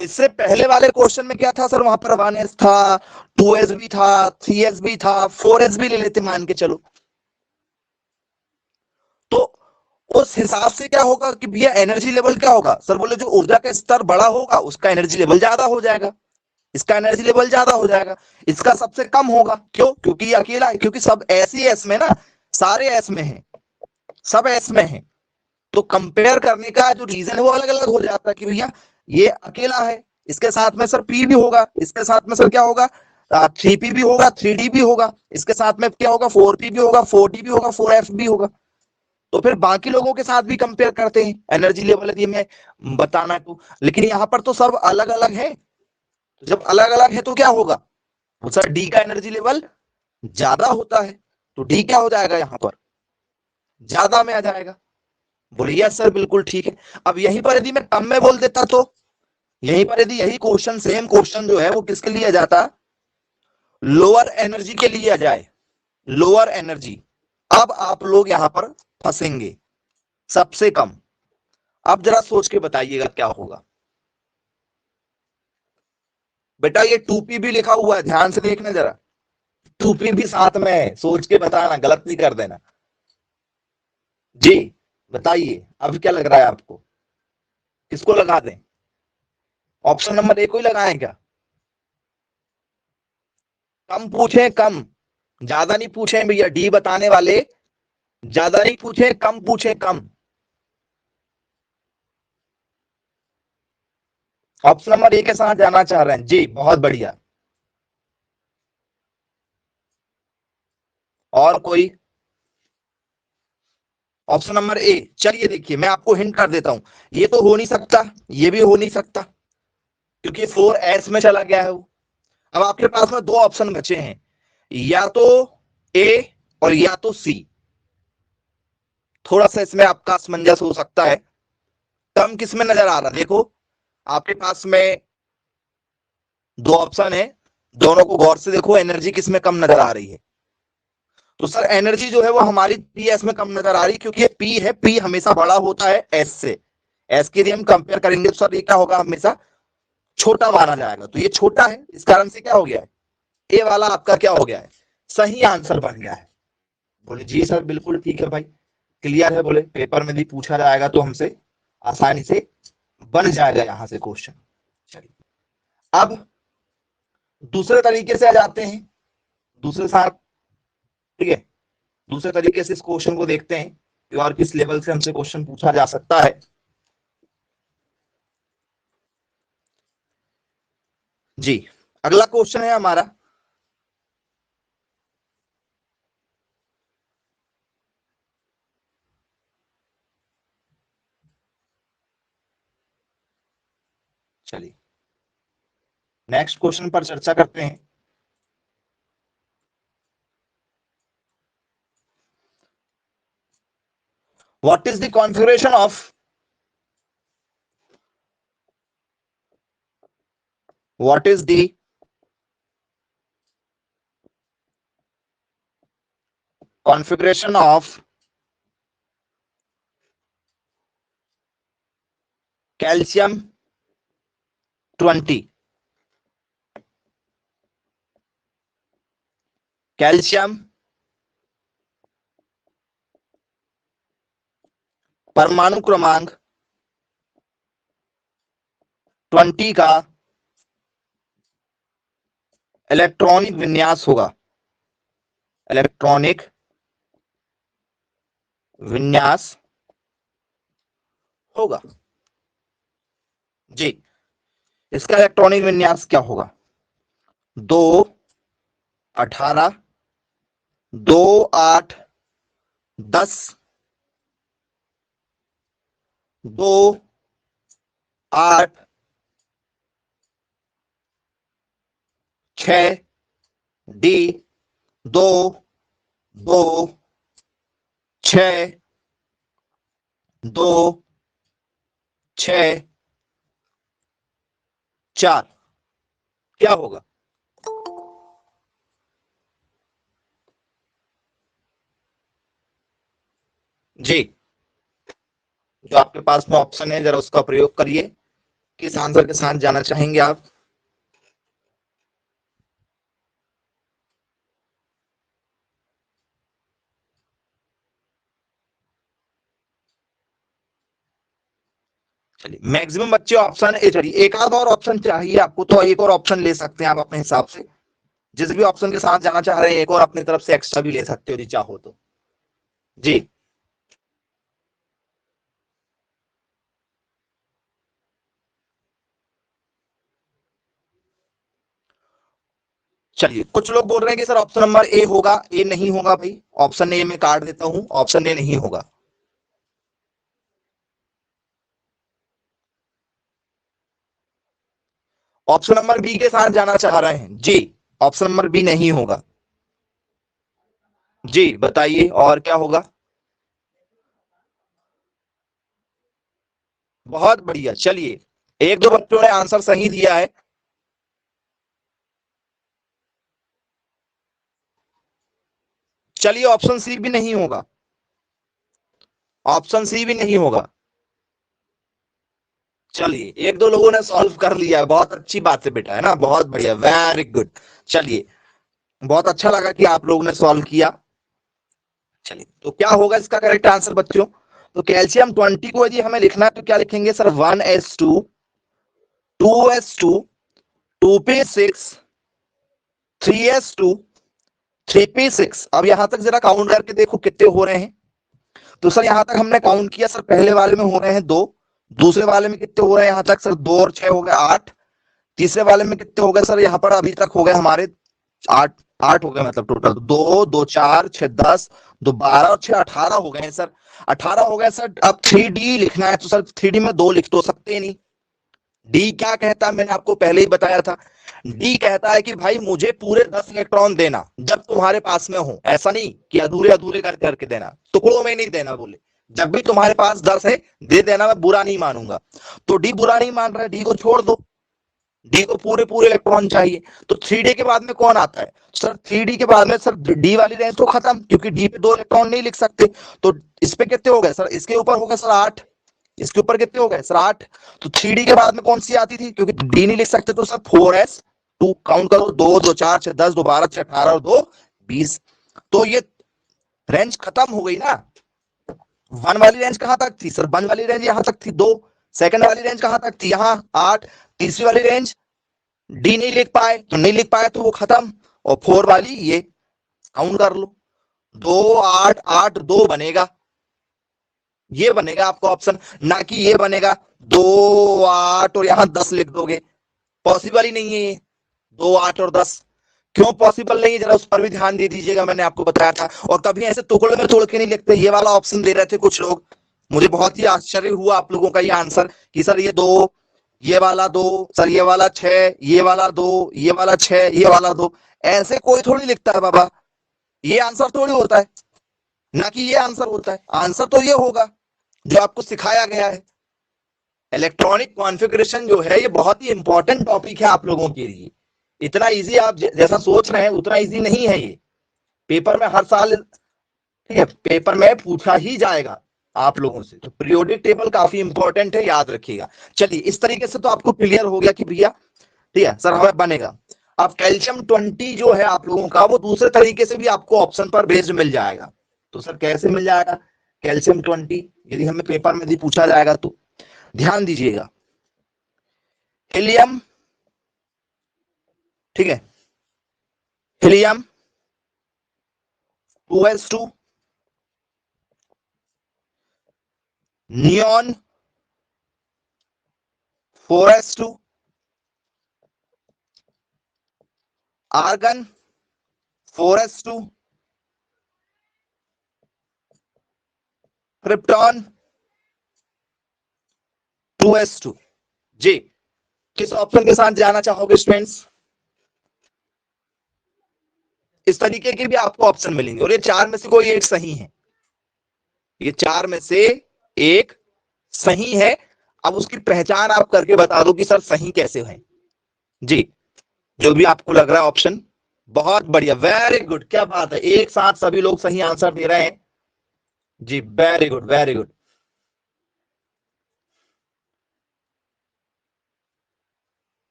इससे पहले वाले क्वेश्चन में क्या था सर? वहां पर 1s था, 2s भी था, 3s भी था, 4s भी ले लेते मान के चलो। तो उस हिसाब से क्या होगा कि भैया एनर्जी लेवल क्या होगा सर? बोले जो ऊर्जा का स्तर बड़ा होगा उसका एनर्जी लेवल ज्यादा हो जाएगा, इसका एनर्जी लेवल ज्यादा हो जाएगा, इसका सबसे कम होगा। क्यों? क्योंकि ये अकेला है, क्योंकि सब ऐसी एस में ना, सारे एस में है, सब एस में है। तो कंपेयर करने का जो रीजन है वो अलग अलग हो जाता है कि भैया ये अकेला है, इसके साथ में सर पी भी होगा, इसके साथ में सर क्या होगा? 3p भी होगा, 3d भी होगा, इसके साथ में क्या होगा, 4p भी होगा, 4d भी होगा, 4f भी होगा। तो फिर बाकी लोगों के साथ भी कंपेयर करते हैं एनर्जी लेवल यदि हमें बताना है तो। लेकिन यहाँ पर तो सब अलग अलग है, तो जब अलग अलग है तो क्या होगा, तो सर डी का एनर्जी लेवल ज्यादा होता है, तो डी क्या हो जाएगा यहाँ पर, ज्यादा में आ जाएगा। बोलिए यस सर बिल्कुल ठीक है। अब यहीं पर यदि मैं कम में बोल देता तो, यहीं पर यदि यही क्वेश्चन, सेम क्वेश्चन जो है वो किसके लिए जाता, लोअर एनर्जी के लिए आ जाए, लोअर एनर्जी। अब आप लोग यहां पर फंसेंगे, सबसे कम। अब जरा सोच के बताइएगा क्या होगा। बेटा ये 2p भी लिखा हुआ है, ध्यान से देखना जरा, 2p भी साथ में है, सोच के बताना, गलत नहीं कर देना। जी बताइए अब क्या लग रहा है आपको, किसको लगा दें, ऑप्शन नंबर ए को ही लगाएं क्या? कम पूछे, कम, ज्यादा नहीं पूछे भैया, डी बताने वाले ज्यादा नहीं पूछे, कम पूछे, कम। ऑप्शन नंबर ए के साथ जाना चाह रहे हैं जी, बहुत बढ़िया। और कोई? ऑप्शन नंबर ए, चलिए देखिए मैं आपको हिंट कर देता हूं, ये तो हो नहीं सकता, ये भी हो नहीं सकता, क्योंकि 4s में चला गया है वो। अब आपके पास में दो ऑप्शन बचे हैं, या तो ए और या तो सी। थोड़ा सा इसमें आपका असमंजस हो सकता है। कम किस में नजर आ रहा, देखो आपके पास में दो ऑप्शन है, दोनों को गौर से देखो, एनर्जी किस में कम नजर आ रही है। तो सर एनर्जी जो है वो हमारी पीएस में कम नजर आ रही है, क्योंकि ये पी है, पी हमेशा बड़ा होता है एस से। एस के लिए हम कंपेयर करेंगे तो सर ये क्या होगा, हमेशा छोटा माना जाएगा, तो ये छोटा है, इस कारण से क्या हो गया है, ए वाला आपका क्या हो गया है, सही आंसर बन गया है। बोले जी सर बिल्कुल ठीक है भाई, क्लियर है, बोले पेपर में भी पूछा जाएगा तो हमसे आसानी से बन जाएगा यहां से क्वेश्चन। चलिए अब दूसरे तरीके से आ जाते हैं, दूसरे साथ, ठीक है, दूसरे तरीके से इस क्वेश्चन को देखते हैं कि और किस लेवल से हमसे क्वेश्चन पूछा जा सकता है। जी अगला क्वेश्चन है हमारा, चलिए नेक्स्ट क्वेश्चन पर चर्चा करते हैं। What is the configuration of, what is the configuration of calcium 20, calcium परमाणु क्रमांक 20 का इलेक्ट्रॉनिक विन्यास होगा, इलेक्ट्रॉनिक विन्यास होगा। जी इसका इलेक्ट्रॉनिक विन्यास क्या होगा, 2, 18, 2, 8, 10, 2, 8, 6, डी, 2, 2, 6, 2, 6, 4, क्या होगा? जी जो आपके पास में ऑप्शन है जरा उसका प्रयोग करिए, किस आंसर के साथ जाना चाहेंगे आप? चलिए मैक्सिमम बच्चे ऑप्शन ए, चलिए एक आध और ऑप्शन चाहिए आपको तो एक और ऑप्शन ले सकते हैं आप अपने हिसाब से, जिस भी ऑप्शन के साथ जाना चाह रहे हैं एक और अपनी तरफ से एक्स्ट्रा भी ले सकते हो यदि चाहो तो। जी चलिए, कुछ लोग बोल रहे हैं कि सर ऑप्शन नंबर ए होगा। ए नहीं होगा भाई, ऑप्शन ए में काट देता हूं, ऑप्शन ए नहीं होगा। ऑप्शन नंबर बी के साथ जाना चाह रहे हैं जी, ऑप्शन नंबर बी नहीं होगा। जी बताइए और क्या होगा। बहुत बढ़िया, चलिए एक दो बच्चों ने आंसर सही दिया है। चलिए ऑप्शन सी भी नहीं होगा, ऑप्शन सी भी नहीं होगा। चलिए एक दो लोगों ने सॉल्व कर लिया है, बहुत अच्छी बात है बेटा, है ना, बहुत बढ़िया, वेरी गुड। चलिए बहुत अच्छा लगा कि आप लोगों ने सॉल्व किया। चलिए तो क्या होगा इसका करेक्ट आंसर बच्चों। तो कैल्शियम 20 को यदि हमें लिखना है तो क्या लिखेंगे sir, 1s2, 2s2, 2p6, 3s2, 3p6। अब यहां तक जरा काउंट करके देखो कितने हो रहे हैं। तो सर यहां तक हमने काउंट किया सर, पहले वाले में हो रहे हैं 2, दूसरे वाले में कितने हो रहे हैं यहां तक सर, 2 और 6 हो गए 8, तीसरे वाले में कितने हो गए सर, यहाँ पर अभी तक हो गए हमारे 8, 8 हो गए, मतलब टोटल 2 2 4 6 10, 2 12 और 6 18 हो गए सर, 18 हो गए सर। अब 3D लिखना है तो सर 3D में 2 लिख तो सकते नहीं। डी क्या कहता है, मैंने आपको पहले ही बताया था, डी कहता है कि भाई मुझे पूरे 10 इलेक्ट्रॉन देना जब तुम्हारे पास में हो, ऐसा नहीं कि अधूरे अधूरे करके देना, टुकड़ों में नहीं देना, बोले जब भी तुम्हारे पास 10 है दे देना, मैं बुरा नहीं मानूंगा। तो डी बुरा नहीं मान रहा है, डी को छोड़ दो, डी को पूरे पूरे इलेक्ट्रॉन चाहिए। तो 3D के बाद में कौन आता है सर, 3D के बाद में सर डी वाली रेंज तो खत्म, क्योंकि डी पे 2 इलेक्ट्रॉन नहीं लिख सकते। तो इस पे कितने हो गए सर, इसके ऊपर हो गए सर 8, इसके ऊपर कितने हो गए सर 8। तो 3D के बाद में कौन सी आती थी, क्योंकि डी नहीं लिख सकते, तो सर 4s2 काउंट करो, 2 2 4 6 10, 2 12 6 18 और 2 20। तो ये रेंज खत्म हो गई ना। वन वाली रेंज कहां तक थी सर, वन वाली रेंज यहां तक थी 2, सेकंड वाली रेंज कहां तक थी यहाँ 8, तीसरी वाली रेंज डी नहीं लिख पाए तो नहीं लिख पाए तो वो खत्म, और 4 वाली ये काउंट कर लो, 2 8 8 2 बनेगा, ये बनेगा आपका ऑप्शन, ना कि ये बनेगा 2 8 और यहां 10 लिख दोगे, पॉसिबल ही नहीं है ये 2 8 और 10। क्यों पॉसिबल नहीं है, जरा उस पर भी ध्यान दे दीजिएगा, मैंने आपको बताया था। और कभी ऐसे टुकड़े में तोड़ के नहीं लिखते, ये वाला ऑप्शन दे रहे थे कुछ लोग, मुझे बहुत ही आश्चर्य हुआ आप लोगों का ये आंसर कि सर ये 2, ये वाला 2, सर ये वाला 6, ये वाला 2, ये वाला 6, ये वाला 2। ऐसे कोई थोड़ी लिखता है बाबा, ये आंसर थोड़ी होता है, ना कि ये आंसर होता है। आंसर तो ये होगा जो आपको सिखाया गया है। इलेक्ट्रॉनिक कॉन्फ़िगरेशन जो है ये बहुत ही इंपॉर्टेंट टॉपिक है आप लोगों के लिए। इतना इजी आप जैसा सोच रहे हैं उतना इजी नहीं है ये। पेपर में हर साल, ठीक है, पेपर में पूछा ही जाएगा आप लोगों से, तो पीरियोडिक टेबल काफी इंपॉर्टेंट है, याद रखिएगा। चलिए इस तरीके से तो आपको क्लियर हो गया कि भैया ठीक है सर हमें बनेगा। अब कैल्शियम 20 जो है आप लोगों का, वो दूसरे तरीके से भी आपको ऑप्शन पर बेस्ड मिल जाएगा। तो सर कैसे मिल जाएगा कैल्शियम 20, यदि हमें पेपर में भी पूछा जाएगा तो ध्यान दीजिएगा। हीलियम, ठीक है, helium 2s2, neon 4s2, argon 4s2, krypton 2s2। जी किस ऑप्शन के साथ जाना चाहोगे स्टूडेंट्स। इस तरीके के भी आपको ऑप्शन मिलेंगे, और ये 4 में से कोई एक सही है, ये 4 में से एक सही है। अब उसकी पहचान आप करके बता दो कि सर सही कैसे है। जी जो भी आपको लग रहा है ऑप्शन, बहुत बढ़िया, वेरी गुड, क्या बात है, एक साथ सभी लोग सही आंसर दे रहे हैं। जी very good very good.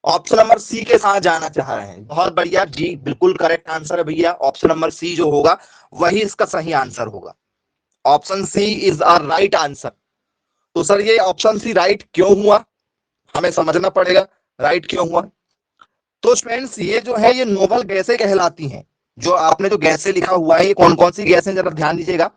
Option number C के साथ जाना चाह रहे हैं, बहुत बढ़िया जी, बिल्कुल करेक्ट आंसर है भैया। ऑप्शन नंबर सी जो होगा वही इसका सही आंसर होगा। Option C is a right answer. तो सर ये ऑप्शन सी राइट क्यों हुआ, हमें समझना पड़ेगा राइट क्यों हुआ। तो फ्रेंड्स ये जो है ये नोबल गैसें कहलाती हैं। जो आपने जो गैसें लिखा हुआ है ये कौन कौन सी गैसें, जरा ध्यान दीजिएगा।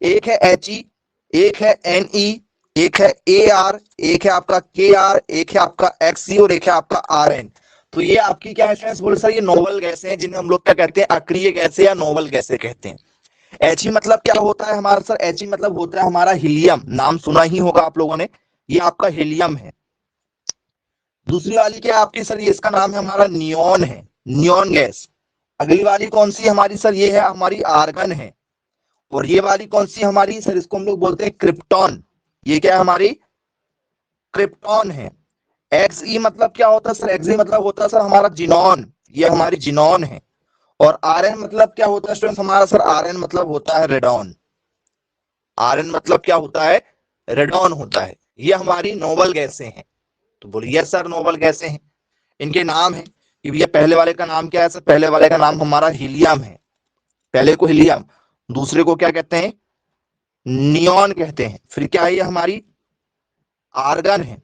एक है He, एक है Ne, एक है Ar, एक है आपका Kr, एक है आपका Xe और एक है आपका Rn। तो ये आपकी क्या है बोले सर, ये नोबल गैसें हैं जिन्हें हम लोग क्या कहते हैं, अक्रिय गैसें या नोबल गैसें कहते हैं। He मतलब क्या होता है हमारा सर, He मतलब होता है हमारा हीलियम, नाम सुना ही होगा आप लोगों ने, ये आपका हीलियम है। दूसरी वाली क्या आपकी सर, ये इसका नाम है हमारा नियोन है, नियोन गैस। अगली वाली कौन सी हमारी सर, ये है हमारी आर्गन है। और ये वाली कौन सी हमारी सर, इसको हम लोग बोलते हैं क्रिप्टॉन। ये क्या है हमारी, क्रिप्टॉन है। Xe मतलब क्या होता है सर, Xe मतलब होता है सर हमारा जिनॉन, ये हमारी जिनॉन है। और Rn मतलब क्या होता है स्टूडेंट हमारा सर, Rn मतलब होता है रेडॉन। Rn मतलब क्या होता है, रेडॉन होता है। ये हमारी नोबल गैसें हैं। तो बोलिए सर नोबल गैसें हैं, इनके नाम है कि भैया पहले वाले का नाम क्या है सर, पहले वाले का नाम हमारा हीलियम है, पहले को हीलियम, दूसरे को क्या कहते हैं, नियॉन कहते हैं। फिर क्या है, ये हमारी आर्गन है।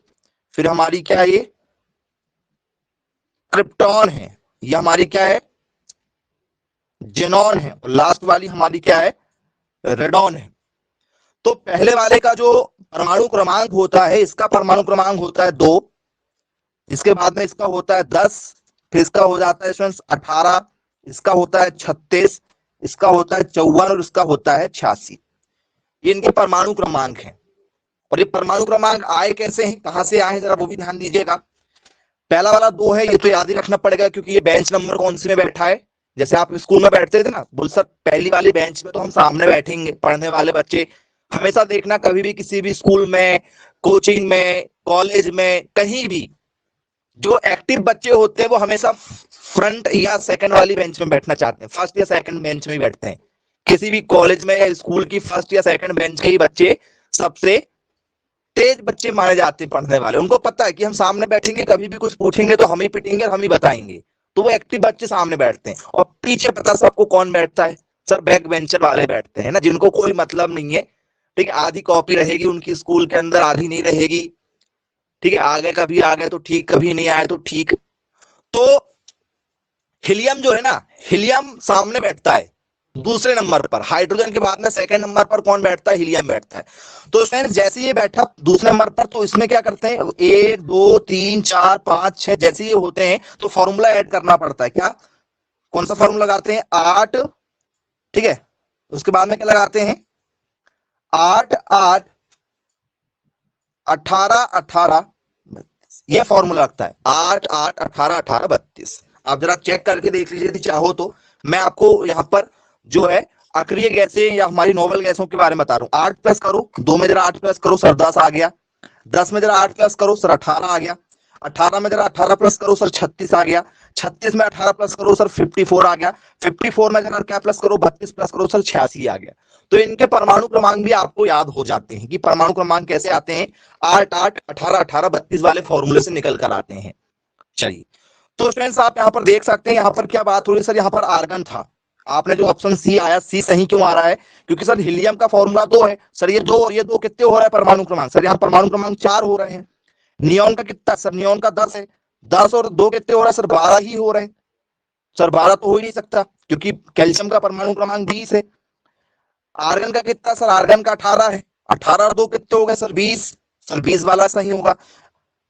फिर हमारी क्या है, ये क्रिप्टॉन है। ये हमारी क्या है, जेनॉन है। और लास्ट वाली हमारी क्या है, रेडॉन है। तो पहले वाले का जो परमाणु क्रमांक होता है, इसका परमाणु क्रमांक होता है 2, इसके बाद में इसका होता है 10, फिर इसका हो जाता है 18, इसका होता है 36, इसका होता है 54 और इसका होता है 86। ये इनके परमाणु क्रमांक हैं। और ये परमाणु क्रमांक आए कैसे हैं, कहां से आए हैं, जरा वो भी ध्यान दीजिएगा। पहला वाला 2 है, ये तो याद ही रखना पड़ेगा क्योंकि ये बेंच नंबर कौन से में बैठा है। जैसे आप स्कूल में बैठते थे ना, बोल सर पहली वाली बेंच में तो हम सामने बैठेंगे पढ़ने वाले बच्चे। हमेशा देखना कभी भी किसी भी स्कूल में, कोचिंग में, कॉलेज में, कहीं भी जो एक्टिव बच्चे होते हैं वो हमेशा फ्रंट या सेकंड वाली बेंच में बैठना चाहते हैं, फर्स्ट या सेकंड बेंच में ही बैठते हैं। किसी भी कॉलेज में या स्कूल की फर्स्ट या सेकंड बेंच के ही बच्चे सबसे तेज बच्चे माने जाते हैं पढ़ने वाले। उनको पता है कि हम सामने बैठेंगे, कभी भी कुछ पूछेंगे तो हम ही पिटेंगे और हम ही बताएंगे। तो वो एक्टिव बच्चे सामने बैठते हैं। और पीछे पता सबको कौन बैठता है सर, बैक बेंचर वाले बैठते हैं ना, जिनको कोई मतलब नहीं है। ठीक है, आधी कॉपी रहेगी उनकी स्कूल के अंदर, आधी नहीं रहेगी। ठीक है, आ गए कभी आ गए तो ठीक, कभी नहीं आए तो ठीक। तो हीलियम जो है ना, हीलियम सामने बैठता है दूसरे नंबर पर। हाइड्रोजन के बाद में सेकंड नंबर पर कौन बैठता है, हीलियम बैठता है। तो फ्रेंड्स जैसे ये बैठा दूसरे नंबर पर, तो इसमें क्या करते हैं, 1 2 3 4 5 6 जैसे ये होते हैं तो फॉर्मूला ऐड करना पड़ता है। क्या, कौन सा फॉर्मूला लगाते हैं, 8। ठीक है, उसके बाद में क्या लगाते हैं, 8 8 18 18, ये फॉर्मूला लगता है 8 8 18 18 32। आप जरा चेक करके देख लीजिए यदि चाहो तो। मैं आपको यहाँ पर जो है अक्रिय गैसें या हमारी नोबल गैसों के बारे में बता रहा हूँ। 8 प्लस करो, 2 में जरा 8 प्लस करो सर 10 आ गया। 10 में जरा 8 प्लस करो सर 18 आ गया। 18 में जरा 18 प्लस करो सर 36 आ गया। 36 में 18 प्लस करो सर 54 आ गया। 54 में जरा क्या प्लस करो, 32 प्लस करो सर 86 आ गया। तो इनके परमाणु क्रमांक भी आपको याद हो जाते हैं कि परमाणु क्रमांक कैसे आते हैं, 8 8 18 18 32 वाले फॉर्मूले से निकल कर आते हैं। चलिए, तो फ्रेंड्स आप यहाँ पर देख सकते हैं, यहाँ पर क्या बात हो रही है सर, यहाँ पर आर्गन था। आपने जो ऑप्शन सी आया, सी सही क्यों आ रहा है, क्योंकि सर हीलियम का फॉर्मूला 2 है सर, ये 2 और ये 2 कितने हो रहा है परमाणु क्रमांक, सर यहाँ परमाणु क्रमांक 4 हो रहे हैं। नियोन का कितना सर, नियोन का 10 है, 10 और 2 कितने हो रहा है सर, 12 ही हो रहे हैं। सर 12 तो हो ही नहीं सकता क्योंकि कैल्शियम का परमाणु क्रमांक 20 है। आर्गन का कितना सर, आर्गन का 18 है, 18 और 2 कितने हो गए सर 20, सर 20 वाला सही होगा।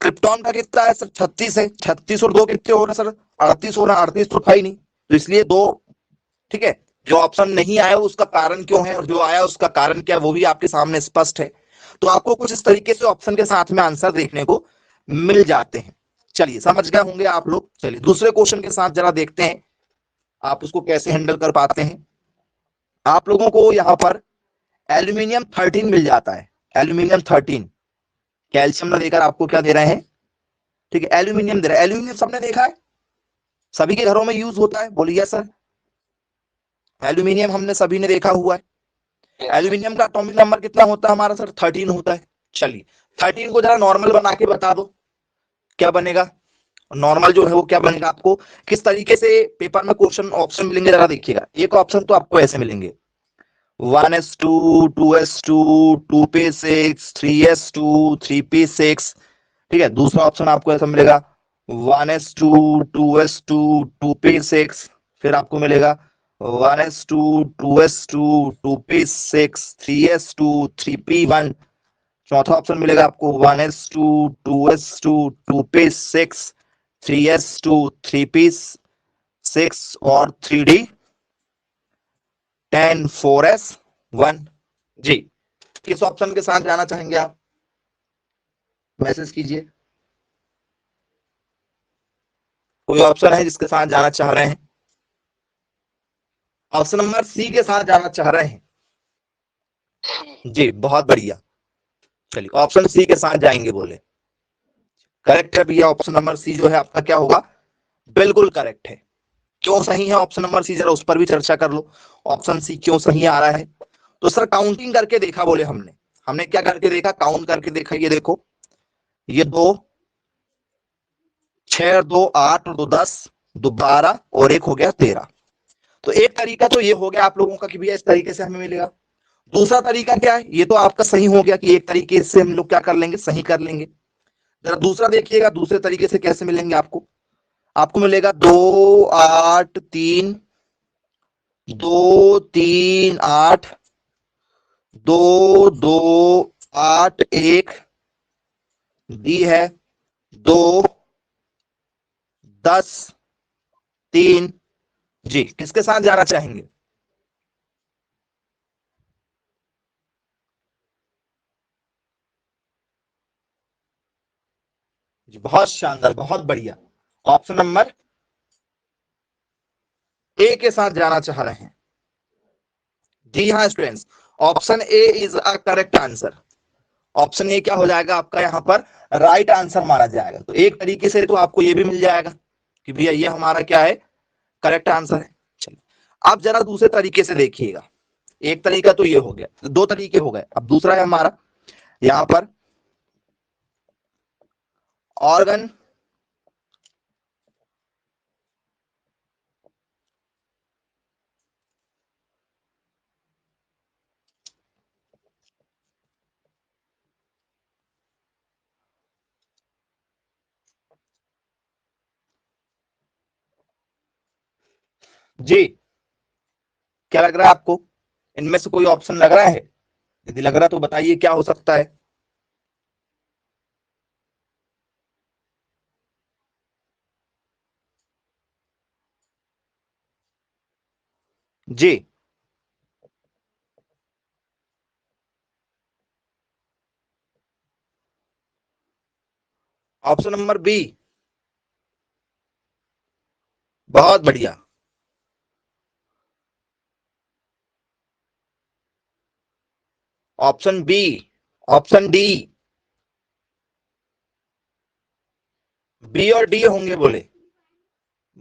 क्रिप्टॉन का कितना है सर, 36 है, 36 और 2 कितने हो रहे सर 38 हो रहा, 38 तो था ही नहीं, तो इसलिए 2। ठीक है, जो ऑप्शन नहीं आया उसका कारण क्यों है और जो आया उसका कारण क्या, वो भी आपके सामने स्पष्ट है। तो आपको कुछ इस तरीके से ऑप्शन के साथ में आंसर देखने को मिल जाते हैं। चलिए, समझ गए होंगे आप लोग। चलिए दूसरे क्वेश्चन के साथ जरा देखते हैं आप उसको कैसे हैंडल कर पाते हैं। आप लोगों को यहाँ पर एल्यूमिनियम 13 मिल जाता है, एल्यूमिनियम 13। कैल्शियम ना देकर आपको क्या दे रहे हैं, ठीक है, एल्यूमिनियम दे रहे हैं। एल्यूमिनियम सबने देखा है, सभी के घरों में यूज होता है, बोलिए सर। एल्यूमिनियम हमने सभी ने देखा हुआ है। एल्यूमिनियम का एटॉमिक नंबर कितना होता है हमारा सर, 13 होता है। चलिए 13 को जरा नॉर्मल बना के बता दो, क्या बनेगा नॉर्मल जो है वो क्या बनेगा, आपको किस तरीके से पेपर में क्वेश्चन ऑप्शन मिलेंगे जरा देखिएगा। एक ऑप्शन तो आपको ऐसे मिलेंगे 1s2 2s2 2p6 3s2 3p6। ठीक है, दूसरा ऑप्शन आपको ऐसा मिलेगा 1s2 2s2 2p6, फिर आपको मिलेगा 1s2 2s2 2p6 3s2 3p1। चौथा ऑप्शन मिलेगा आपको 1s2 2s2 2p6 3s2 3p6 और 3d 10 4s1। जी, किस ऑप्शन के साथ जाना चाहेंगे आप? मैसेज कीजिए। कोई ऑप्शन है जिसके साथ जाना चाह रहे हैं? ऑप्शन नंबर सी के साथ जाना चाह रहे हैं। जी, बहुत बढ़िया। चलिए, ऑप्शन सी के साथ जाएंगे बोले। करेक्ट है भैया, ऑप्शन नंबर सी जो है आपका क्या होगा? बिल्कुल करेक्ट है। क्यों सही है ऑप्शन नंबर सी, जरा उस पर भी चर्चा कर लो। ऑप्शन सी क्यों सही आ रहा है? तो सर काउंटिंग करके देखा बोले हमने। हमने क्या करके देखा? काउंट करके देखा। ये देखो, ये 2 6 2 8 2 10 2 12 और एक हो गया 13। तो एक तरीका तो ये हो गया आप लोगों का कि भैया इस तरीके से हमें मिलेगा। दूसरा तरीका क्या है? ये तो आपका सही हो गया कि एक तरीके से हम लोग क्या कर लेंगे? सही कर लेंगे। जरा दूसरा देखिएगा, दूसरे तरीके से कैसे मिलेंगे आपको? आपको मिलेगा 2 8 3 2 3 8 2 2 8 1 डी है 2 10 3। जी, किसके साथ जाना चाहेंगे? जी, बहुत शानदार, बहुत बढ़िया। ऑप्शन नंबर ए के साथ जाना चाह रहे हैं। जी हाँ students, option A is a correct answer. Option A क्या हो जाएगा आपका यहाँ पर? राइट आंसर माना जाएगा। तो एक तरीके से तो आपको ये भी मिल जाएगा कि भैया ये हमारा क्या है? करेक्ट आंसर है। चलिए, आप जरा दूसरे तरीके से देखिएगा। एक तरीका तो ये हो गया, दो तरीके हो गए। अब दूसरा है हमारा यहाँ पर ऑर्गन जी। क्या लग रहा है आपको? इनमें से कोई ऑप्शन लग रहा है? यदि लग रहा है तो बताइए क्या हो सकता है? जी, ऑप्शन नंबर बी। बहुत बढ़िया। Option B, option D. B और डी होंगे बोले।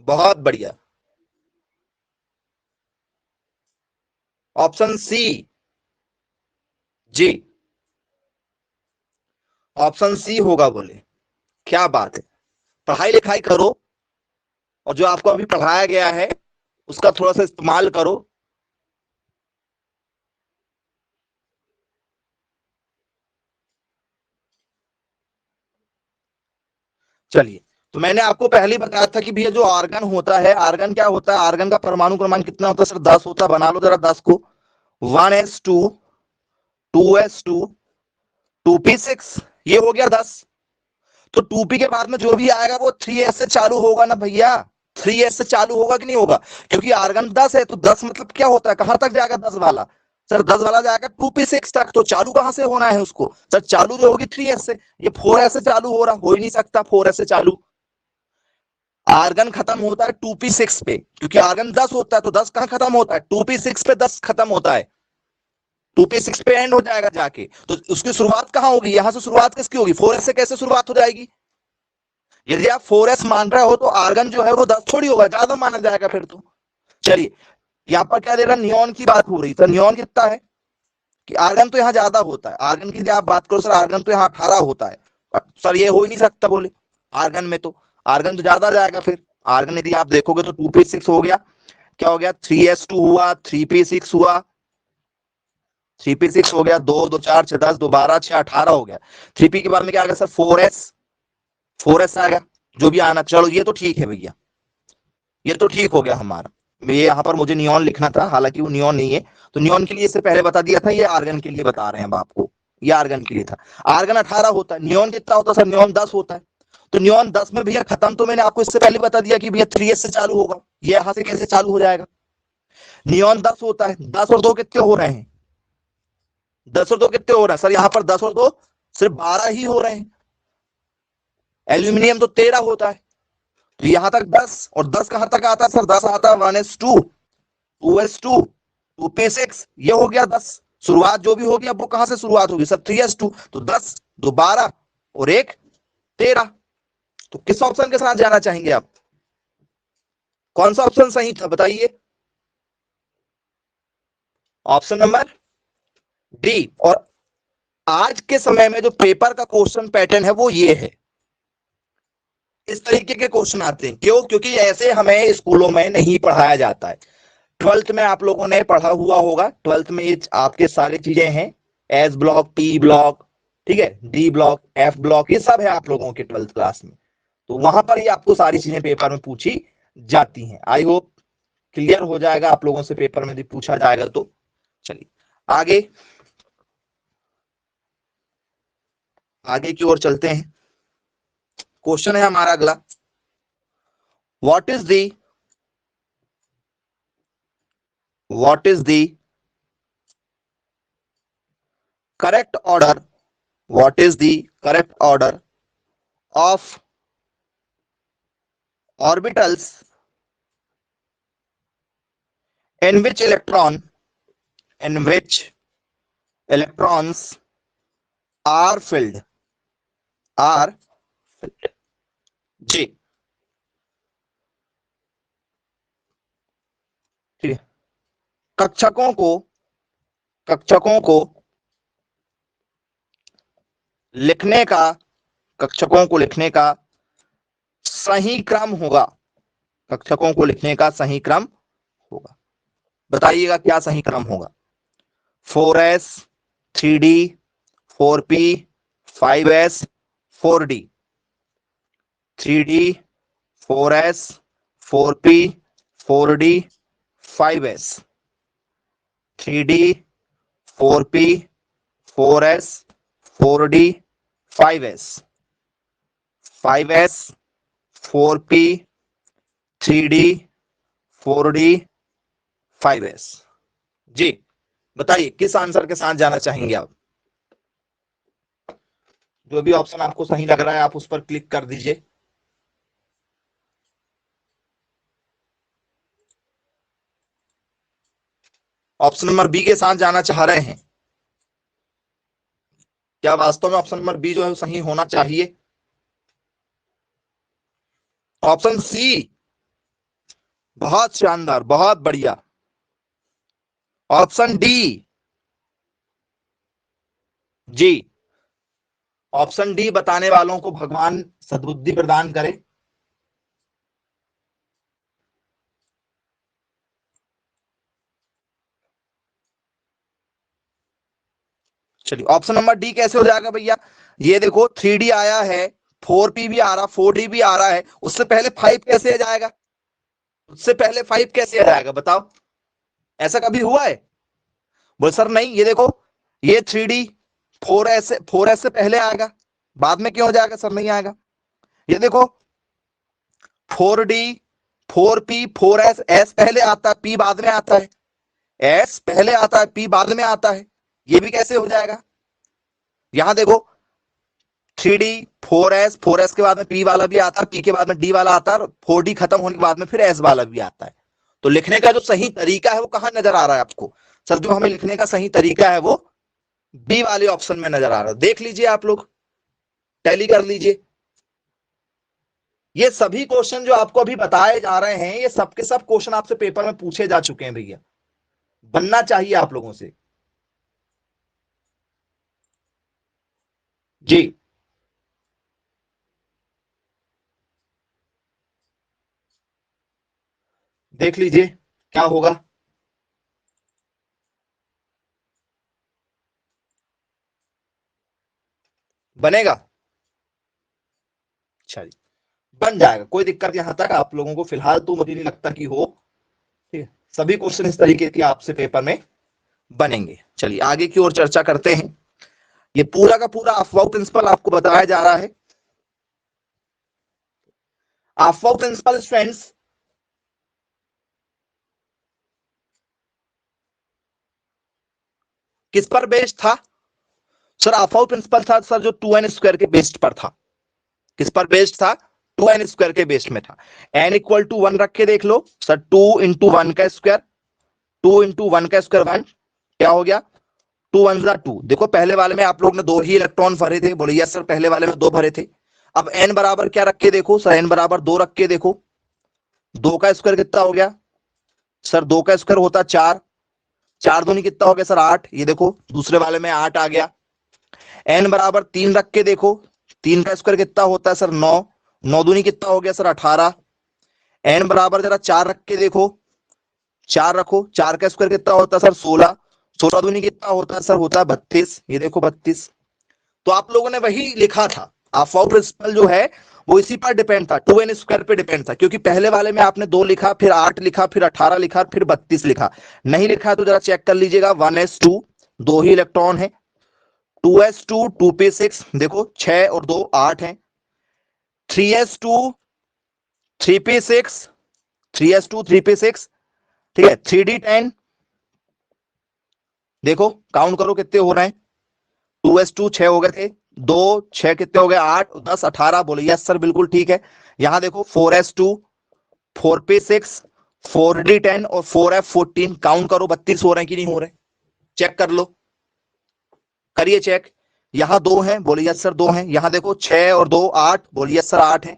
बहुत बढ़िया। Option C. जी, ऑप्शन सी होगा बोले। क्या बात है! पढ़ाई लिखाई करो और जो आपको अभी पढ़ाया गया है उसका थोड़ा सा इस्तेमाल करो। चलिए, तो मैंने आपको पहले ही बताया था कि भैया जो आर्गन होता है, आर्गन क्या होता है? आर्गन का परमाणु क्रमांक कितना होता है सर? 10 होता है। बना लो जरा 10 को। 1s2 2s2 2p6, ये हो गया 10। तो 2p के बाद में जो भी आएगा वो 3s से चालू होगा ना भैया? 3s से चालू होगा कि नहीं होगा? क्योंकि आर्गन 10 है तो 10 मतलब क्या होता है? कहां तक जाएगा 10 वाला? सर 10 वाला जाएगा 2p6 तक। तो चालू कहां से होना है उसको? सर चालू जो होगी 3s से। ये 4s से चालू हो रहा, हो ही नहीं सकता 4s से चालू। आर्गन खत्म होता है 2p6 पे, क्योंकि आर्गन 10 होता है तो 10 कहां खत्म होता है? 2p6 पे 10 खत्म होता है। 2p6 पे एंड हो जाएगा जाके। तो उसकी शुरुआत कहां होगी? यहां से शुरुआत किसकी होगी? 4s से कैसे शुरुआत हो जाएगी? यदि आप 4s मान रहे हो तो आर्गन जो है वो 10 थोड़ी होगा, ज्यादा माना जाएगा फिर तो। चलिए, यहाँ पर क्या दे रहा? नियॉन की बात हो रही। तो नियॉन कितना है? कि आर्गन तो यहाँ ज्यादा होता है। आर्गन की आप बात करो सर, आर्गन तो यहाँ 18 होता है। सर ये हो ही नहीं सकता बोले। आर्गन में तो आर्गन तो ज्यादा जाएगा फिर। आर्गन यदि आप देखोगे तो 2p6 हो गया। क्या हो गया? 3s2 हुआ, 3p6 हुआ, 3p6 हो गया, 2 2 4 6 10 2 12 6 18 हो गया। 3p के बाद में क्या आ गया सर? 4s आ गया। जो भी आना, चलो ये तो ठीक है भैया, ये तो ठीक हो गया हमारा। ये यहाँ पर मुझे नियॉन लिखना था, हालांकि वो नियॉन नहीं है। तो नियॉन के लिए इससे पहले बता दिया था, ये आर्गन के लिए बता रहे हैं हम आपको। ये आर्गन के लिए था। आर्गन 18 होता है, नियॉन कितना होता है सर? नियॉन 10 होता है। तो नियॉन 10 में भैया खत्म तो मैंने आपको इससे पहले बता दिया कि भैया 3s से चालू होगा, ये यहां से कैसे चालू हो जाएगा? नियॉन 10 होता है, 10 और 2 कितने हो रहे हैं? 10 और 2 कितने हो रहे हैं सर? यहाँ पर 10 और 2 सिर्फ 12 ही हो रहे हैं। एल्यूमिनियम तो 13 होता है, तो यहां तक 10, और 10 कहां तक आता है सर? 10 आता है 1s2, 2s2, 2p6, ये हो गया 10। शुरुआत जो भी होगी अब वो कहां से शुरुआत होगी सर? 3s2, तो 10, 2 12 और 1 13। तो किस ऑप्शन के साथ जाना चाहेंगे आप? कौन सा ऑप्शन सही था बताइए? Option number D. और आज के समय में जो पेपर का क्वेश्चन पैटर्न है वो ये है, इस तरीके के क्वेश्चन आते हैं। क्यों? क्योंकि ऐसे हमें स्कूलों में नहीं पढ़ाया जाता है। 12th में आप लोगों ने पढ़ा हुआ होगा, 12th में ये आपके सारी चीजें हैं, एस ब्लॉक, पी ब्लॉक, ठीक है, डी ब्लॉक, एफ ब्लॉक, ये सब है आप लोगों के 12th क्लास में। तो वहां पर ही आपको सारी चीजें पेपर में पूछी जाती हैं। आई होप क्लियर हो जाएगा आप लोगों से, पेपर में भी पूछा जाएगा तो। चलिए आगे, आगे की ओर चलते हैं। क्वेश्चन है हमारा अगला, what is the correct order, what is the correct order of orbitals in which electrons are filled जी। ठीक है, कक्षकों को लिखने का सही क्रम होगा, कक्षकों को लिखने का सही क्रम होगा। बताइएगा क्या सही क्रम होगा? 4s, 3d, 4p, 5s, 4d, 3d, 4s, 4p, 4d, 5s, 3d, 4p, 4s, 4d, 5s, 5s, 4p, 3d, 4d, 5s। जी बताइए किस आंसर के साथ जाना चाहेंगे आप? जो भी ऑप्शन आपको सही लग रहा है आप उस पर क्लिक कर दीजिए। ऑप्शन नंबर बी के साथ जाना चाह रहे हैं क्या? वास्तव में ऑप्शन नंबर बी जो है सही होना चाहिए। ऑप्शन सी, बहुत शानदार, बहुत बढ़िया। ऑप्शन डी, जी, ऑप्शन डी बताने वालों को भगवान सद्बुद्धि प्रदान करे। चलिए ऑप्शन नंबर डी कैसे हो जाएगा भैया? ये देखो 3D आया है, 4p भी आ रहा, 4d भी आ रहा है, उससे पहले 5 कैसे आ जाएगा? उससे पहले 5 कैसे आ जाएगा बताओ? ऐसा कभी हुआ है? बोल सर नहीं, ये देखो ये 3D 4s से पहले आएगा, बाद में क्यों हो जाएगा सर? नहीं आएगा। ये देखो 4d, 4p, 4s, s पहले आता है, p बाद में आता है, s पहले आता है, p बाद में आता है, ये भी कैसे हो जाएगा? यहां देखो 3D, 4s, 4s के बाद में p वाला भी आता है, p के बाद में d वाला आता है, 4d खत्म होने के बाद में फिर s वाला भी आता है। तो लिखने का जो सही तरीका है वो कहां नजर आ रहा है आपको? सर जो हमें लिखने का सही तरीका है वो बी वाले ऑप्शन में नजर आ रहा है। देख लीजिए आप लोग, टैली कर लीजिए। ये सभी क्वेश्चन जो आपको अभी बताए जा रहे हैं ये सबके सब क्वेश्चन आपसे पेपर में पूछे जा चुके हैं भैया, बनना चाहिए आप लोगों से। जी देख लीजिए क्या होगा। बनेगा? अच्छा जी, बन जाएगा, कोई दिक्कत यहां तक आप लोगों को फिलहाल तो मुझे नहीं लगता कि हो। ठीक है, सभी क्वेश्चन इस तरीके के आपसे पेपर में बनेंगे। चलिए आगे की ओर चर्चा करते हैं। ये पूरा का पूरा अफवाह प्रिंसिपल आपको बताया जा रहा है। आफाउ प्रिंसिपल स्टूडेंट्स किस पर बेस्ड था सर? आफाउ प्रिंसिपल था सर जो 2n² के बेस्ड पर था। किस पर बेस्ड था? 2n² के बेस्ड में था। n इक्वल टू 1 रख के देख लो सर, 2 इंटू 1 का स्क्वायर, 2 इंटू 1 का स्क्वायर 1, क्या हो गया 2 1 2। देखो पहले वाले में आप लोग ने 2 ही इलेक्ट्रॉन भरे थे, बोले यस सर पहले वाले में 2 भरे थे। अब n बराबर क्या रख के देखो सर, n बराबर 2 रख के देखो, 2 का स्क्वायर कितना हो गया सर? 2 का स्क्वायर होता 4, 4 दूनी कितना हो गया सर? 8। ये देखो दूसरे वाले में 8 आ गया। n बराबर 3 रख के देखो, 3 का स्क्वायर कितना होता है सर? 9, 9 दूनी कितना हो गया सर? 18। n बराबर जरा 4 रख के देखो, 4 रखो, 4 का स्क्वायर कितना होता है सर? 16, 16 दूनी कितना होता है सर? होता है 32। ये देखो 32। तो आप लोगों ने वही लिखा था, आफाउ प्रिंसिपल जो है वो इसी पर डिपेंड था, 2n² पे डिपेंड था, क्योंकि पहले वाले में आपने 2 लिखा, फिर 8 लिखा, फिर 18 लिखा, फिर 32 लिखा। नहीं लिखा तो जरा चेक कर लीजिएगा, 1s2 2 ही इलेक्ट्रॉन है, 2s2 2p6 देखो 6 और 2 8 है, 3s2 3p6 3s2 3p6 ठीक है, 3d10 देखो काउंट करो कितने हो रहे हैं, 2s2 6 हो गए थे, 2 6 कितने हो गए? 8 10 18। बोले यस सर बिल्कुल ठीक है। यहां देखो 4s2 4p6 4d10 और 4f14 काउंट करो 32 हो रहे हैं कि नहीं हो रहे? चेक कर लो, करिए चेक। यहां 2 हैं, बोले यस सर 2 हैं। यहां देखो 6 और 2 8, बोले यस सर 8 है।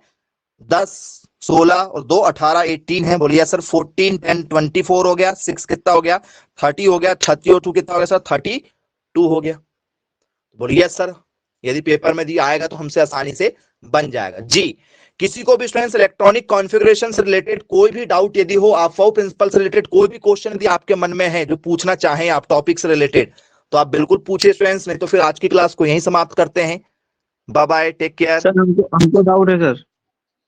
10 16 और 2 18 18 है, बोलिए सर 14 10 24 हो गया, 6 कितना हो गया? 30 हो गया, 36 और 2 कितना हो गया सर? 32 हो गया। बोलिए सर यदि पेपर में दिया आएगा तो हमसे आसानी से बन जाएगा जी। किसी को भी स्टूडेंट्स इलेक्ट्रॉनिक कॉन्फ़िगरेशन से रिलेटेड कोई भी डाउट यदि हो, आफाउ प्रिंसिपल से रिलेटेड कोई भी क्वेश्चन यदि आपके मन में है जो पूछना चाहें आप टॉपिक से रिलेटेड, तो आप बिल्कुल पूछिए स्टूडेंट्स, नहीं तो फिर आज की क्लास को यहीं समाप्त करते हैं। Bye bye, take care. Sir हमको डाउट है सर।